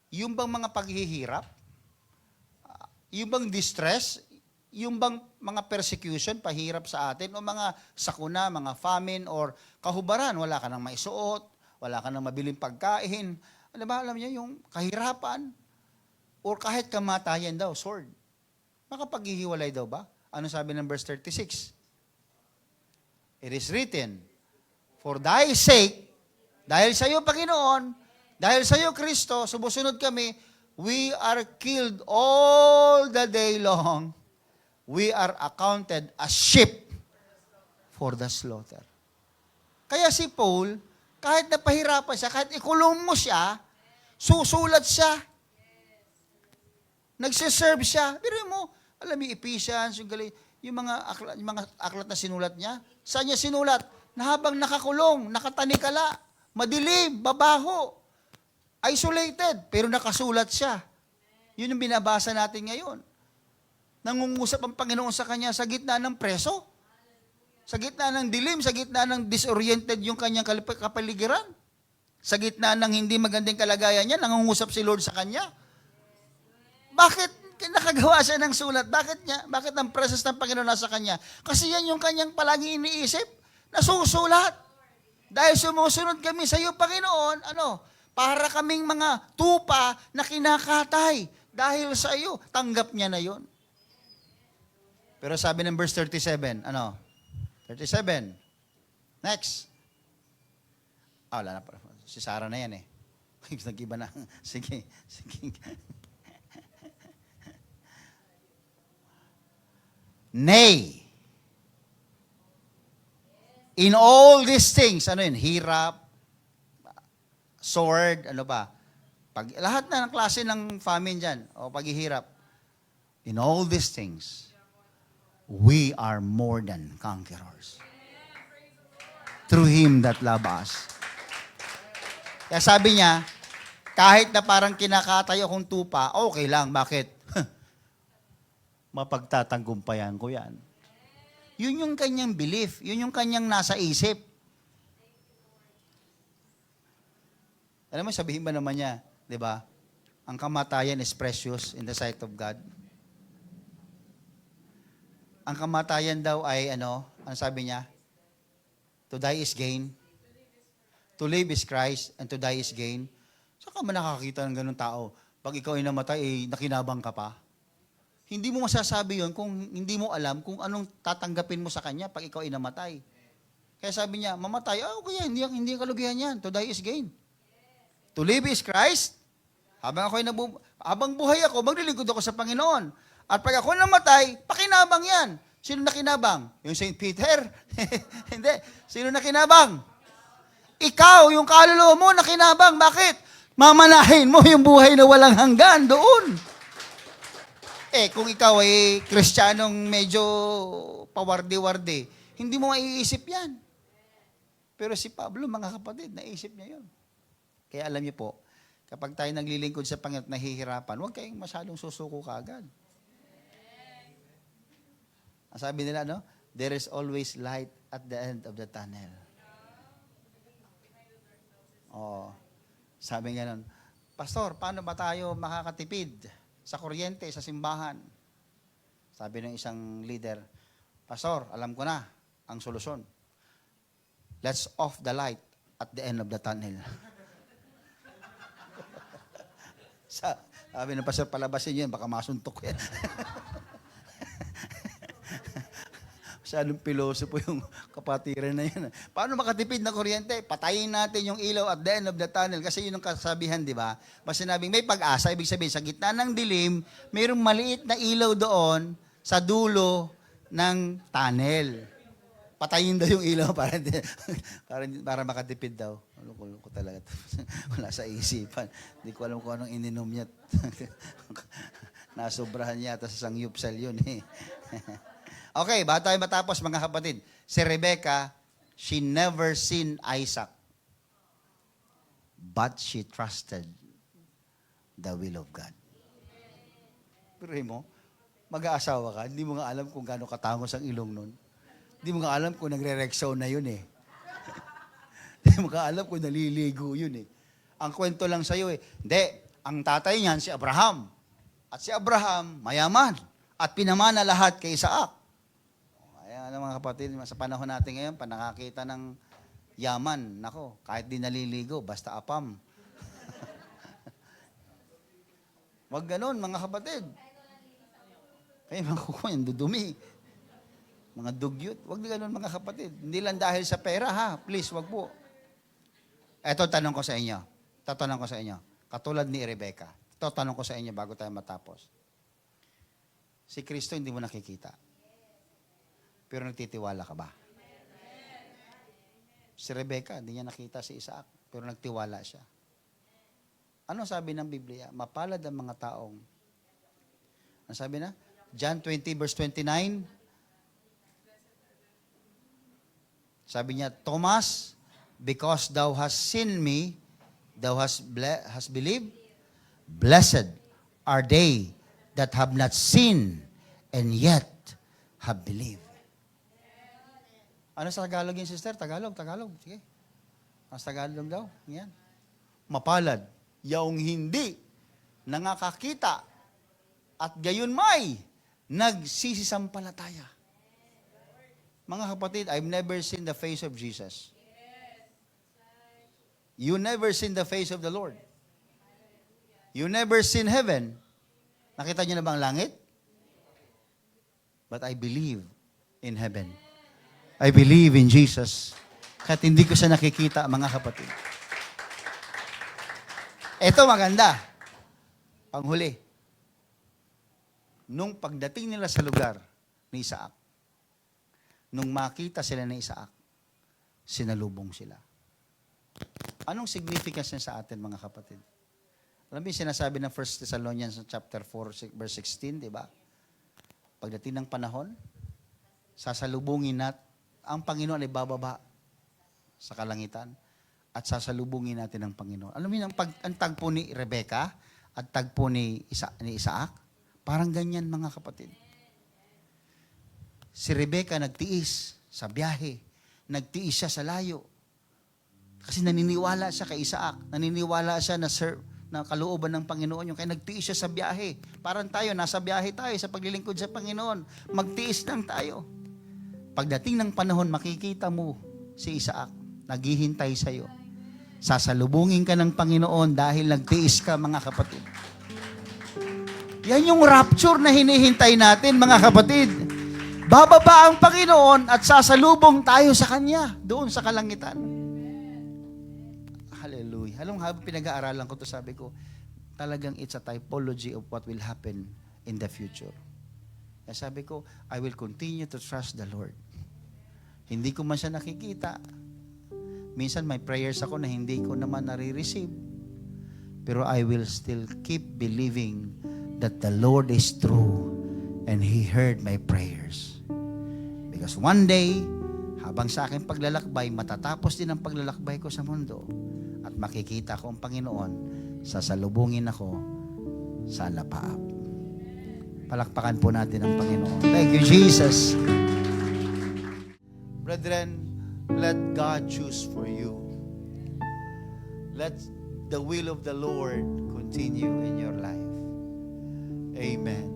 Yung bang mga paghihirap? Yung bang distress? Yung bang mga persecution, pahirap sa atin? O mga sakuna, mga famine, or kahubaran, wala ka nang maisuot, wala ka nang mabiling pagkain. Ano ba, alam niyo, yung kahirapan, or kahit kamatayan daw, sword. Makapaghihiwalay daw ba? Ano sabi ng verse 36? It is written, for thy sake, dahil sa iyo, Panginoon, dahil sa iyo, Kristo, sumusunod kami, we are killed all the day long. We are accounted as sheep for the slaughter. Kaya si Paul, kahit napahirapan siya, kahit ikulong mo siya, susulat siya. Nagsiserve siya. Pero mo, alam mo, Ephesians, yung mga aklat na sinulat niya, saan niya sinulat? Na habang nakakulong, nakatanikala, madilim, babaho, isolated, pero nakasulat siya. Yun yung binabasa natin ngayon. Nangungusap ang Panginoon sa kanya sa gitna ng preso, sa gitna ng dilim, sa gitna ng disoriented yung kanyang kapaligiran, sa gitna ng hindi magandang kalagayan niya, nangungusap si Lord sa kanya. Bakit nakagawa siya ng sulat? Bakit ang presence ng Panginoon nasa kanya? Kasi yan yung kanyang palagi iniisip. Nasusulat. Dahil sumusunod kami sa iyo, Panginoon, para kaming mga tupa na kinakatay. Dahil sa iyo, tanggap niya na yon. Pero sabi ng verse 37, 37. Next. Wala na. Si Sarah na yan Nag-iba na. Sige. Nay. In all these things, ano yun? Hirap, sword, ano ba? Lahat na ng klase ng famine dyan, o paghihirap. In all these things, we are more than conquerors. Through Him that love us. Kaya sabi niya, kahit na parang kinakatayo kong tupa, okay lang. Bakit? Mapagtatanggumpayan ko yan. Yun yung kanyang belief. Yun yung kanyang nasa isip. Alam mo, sabihin ba naman niya, di ba? Ang kamatayan is precious in the sight of God. Ang kamatayan daw ay ano sabi niya? To die is gain. To live is Christ, and to die is gain. Saan ka man nakakita ng ganun tao? Pag ikaw ay namatay, nakinabang ka pa. Hindi mo masasabi yon kung hindi mo alam kung anong tatanggapin mo sa Kanya pag ikaw ay namatay. Kaya sabi niya, mamatay, okay, hindi ang kalugihan yan. To die is gain. To live is Christ. Habang buhay ako, maglilingkod ako sa Panginoon. At pag ako namatay, pakinabang yan. Sino nakinabang? Yung St. Peter? Hindi. Sino nakinabang? Ikaw, yung kaluluwa mo, nakinabang. Bakit? Mamanahin mo yung buhay na walang hanggan doon. Kung ikaw ay Kristiyanong medyo pawardi-wardi, hindi mo maiisip yan. Pero si Pablo, mga kapatid, naisip niya yun. Kaya alam niyo po, kapag tayo naglilingkod sa Panginoon at nahihirapan, huwag kayong masyadong susuko kaagad. Ang sabi nila, no? There is always light at the end of the tunnel. Sabi nga nun, Pastor, paano ba tayo makakatipid sa kuryente, sa simbahan? Sabi ng isang leader, Pastor, alam ko na ang solusyon. Let's off the light at the end of the tunnel. Sabi ng Pastor, palabasin yun, baka masuntok yan. Masyadong pilosopo yung kapatiran na yun. Paano makatipid na kuryente? Patayin natin yung ilaw at the end of the tunnel. Kasi yun ang kasabihan, di ba? Mas sinabing may pag-asa, ibig sabihin, sa gitna ng dilim, mayroong maliit na ilaw doon sa dulo ng tunnel. Patayin daw yung ilaw para makatipid daw. Ano ko talaga. Wala sa isipan. Hindi ko alam kung anong ininom niya. Nasobrahan yata sa sangyupsal yun eh. Okay, bago tayo matapos mga kapatid. Si Rebecca, she never seen Isaac. But she trusted the will of God. Pero mo, mag-aasawa ka, hindi mo nga alam kung gaano katangos ang ilong nun. Hindi mo nga alam kung nagre-rexo na yun eh. Hindi mo nga alam kung naliligo yun eh. Ang kwento lang sa'yo eh, hindi, ang tatay niyan si Abraham. At si Abraham, mayaman. At pinamana lahat kay Isaac. Kaya mga kapatid, sa panahon natin ngayon, panakakita ng yaman, nako, kahit di naliligo, basta apam. Wag ganon, mga kapatid. Kaya mga kuko, yung dudumi. Mga dugyot. Wag di ganon, mga kapatid. Hindi lang dahil sa pera, ha? Please, wag po. Ito, tanong ko sa inyo. Tatanong ko sa inyo. Katulad ni Rebecca. Ito, tanong ko sa inyo bago tayo matapos. Si Kristo hindi mo nakikita. Pero nagtitiwala ka ba? Si Rebecca, hindi niya nakita si Isaac, pero nagtiwala siya. Ano sabi ng Biblia? Mapalad ang mga taong. Ano sabi na? John 20 verse 29. Sabi niya, Thomas, because thou hast seen me, thou hast believed, blessed are they that have not seen and yet have believed. Ano sa Tagalog yun, sister? Tagalog. Sige. Ang Tagalog daw. Yan. Mapalad. Yaong hindi nangakakita at gayon may nagsisisampalataya. Mga kapatid, I've never seen the face of Jesus. You never seen the face of the Lord. You never seen heaven. Nakita niyo na ba ang langit? But I believe in heaven. I believe in Jesus. Kahit hindi ko siya nakikita, mga kapatid. Ito maganda. Panghuli. Nung pagdating nila sa lugar ni Isaac. Nung makita sila ni Isaac, sinalubong sila. Anong significance niya sa atin, mga kapatid? Alam mo yung sinasabi ng 1 Thessalonians chapter 4, verse 16, di ba? Pagdating ng panahon, sasalubungin ang Panginoon ay bababa sa kalangitan at sasalubungin natin ang Panginoon. Alam mo yung ang tagpo ni Rebecca at tagpo ni Isaac? Parang ganyan, mga kapatid. Si Rebecca nagtiis sa biyahe. Nagtiis siya sa layo. Kasi naniniwala siya kay Isaac. Naniniwala siya na kalooban ng Panginoon yung kaya nagtiis siya sa biyahe. Parang tayo, nasa biyahe tayo sa paglilingkod sa Panginoon. Magtiis lang tayo. Pagdating ng panahon, makikita mo si Isaac, naghihintay sa'yo. Sasalubungin ka ng Panginoon dahil nagtiis ka, mga kapatid. Yan yung rapture na hinihintay natin, mga kapatid. Bababa ang Panginoon at sasalubong tayo sa Kanya, doon sa kalangitan. Hallelujah. Alam mo, habang pinag-aaralan ko to, sabi ko, talagang it's a typology of what will happen in the future. Kaya sabi ko, I will continue to trust the Lord. Hindi ko man siya nakikita. Minsan may prayers ako na hindi ko naman nare-receive. Pero I will still keep believing that the Lord is true and He heard my prayers. Because one day, habang sa aking paglalakbay, matatapos din ang paglalakbay ko sa mundo at makikita ko ang Panginoon, sasalubungin ako sa alapaap. Palakpakan po natin ang Panginoon. Thank you, Jesus. Brethren, let God choose for you. Let the will of the Lord continue in your life. Amen.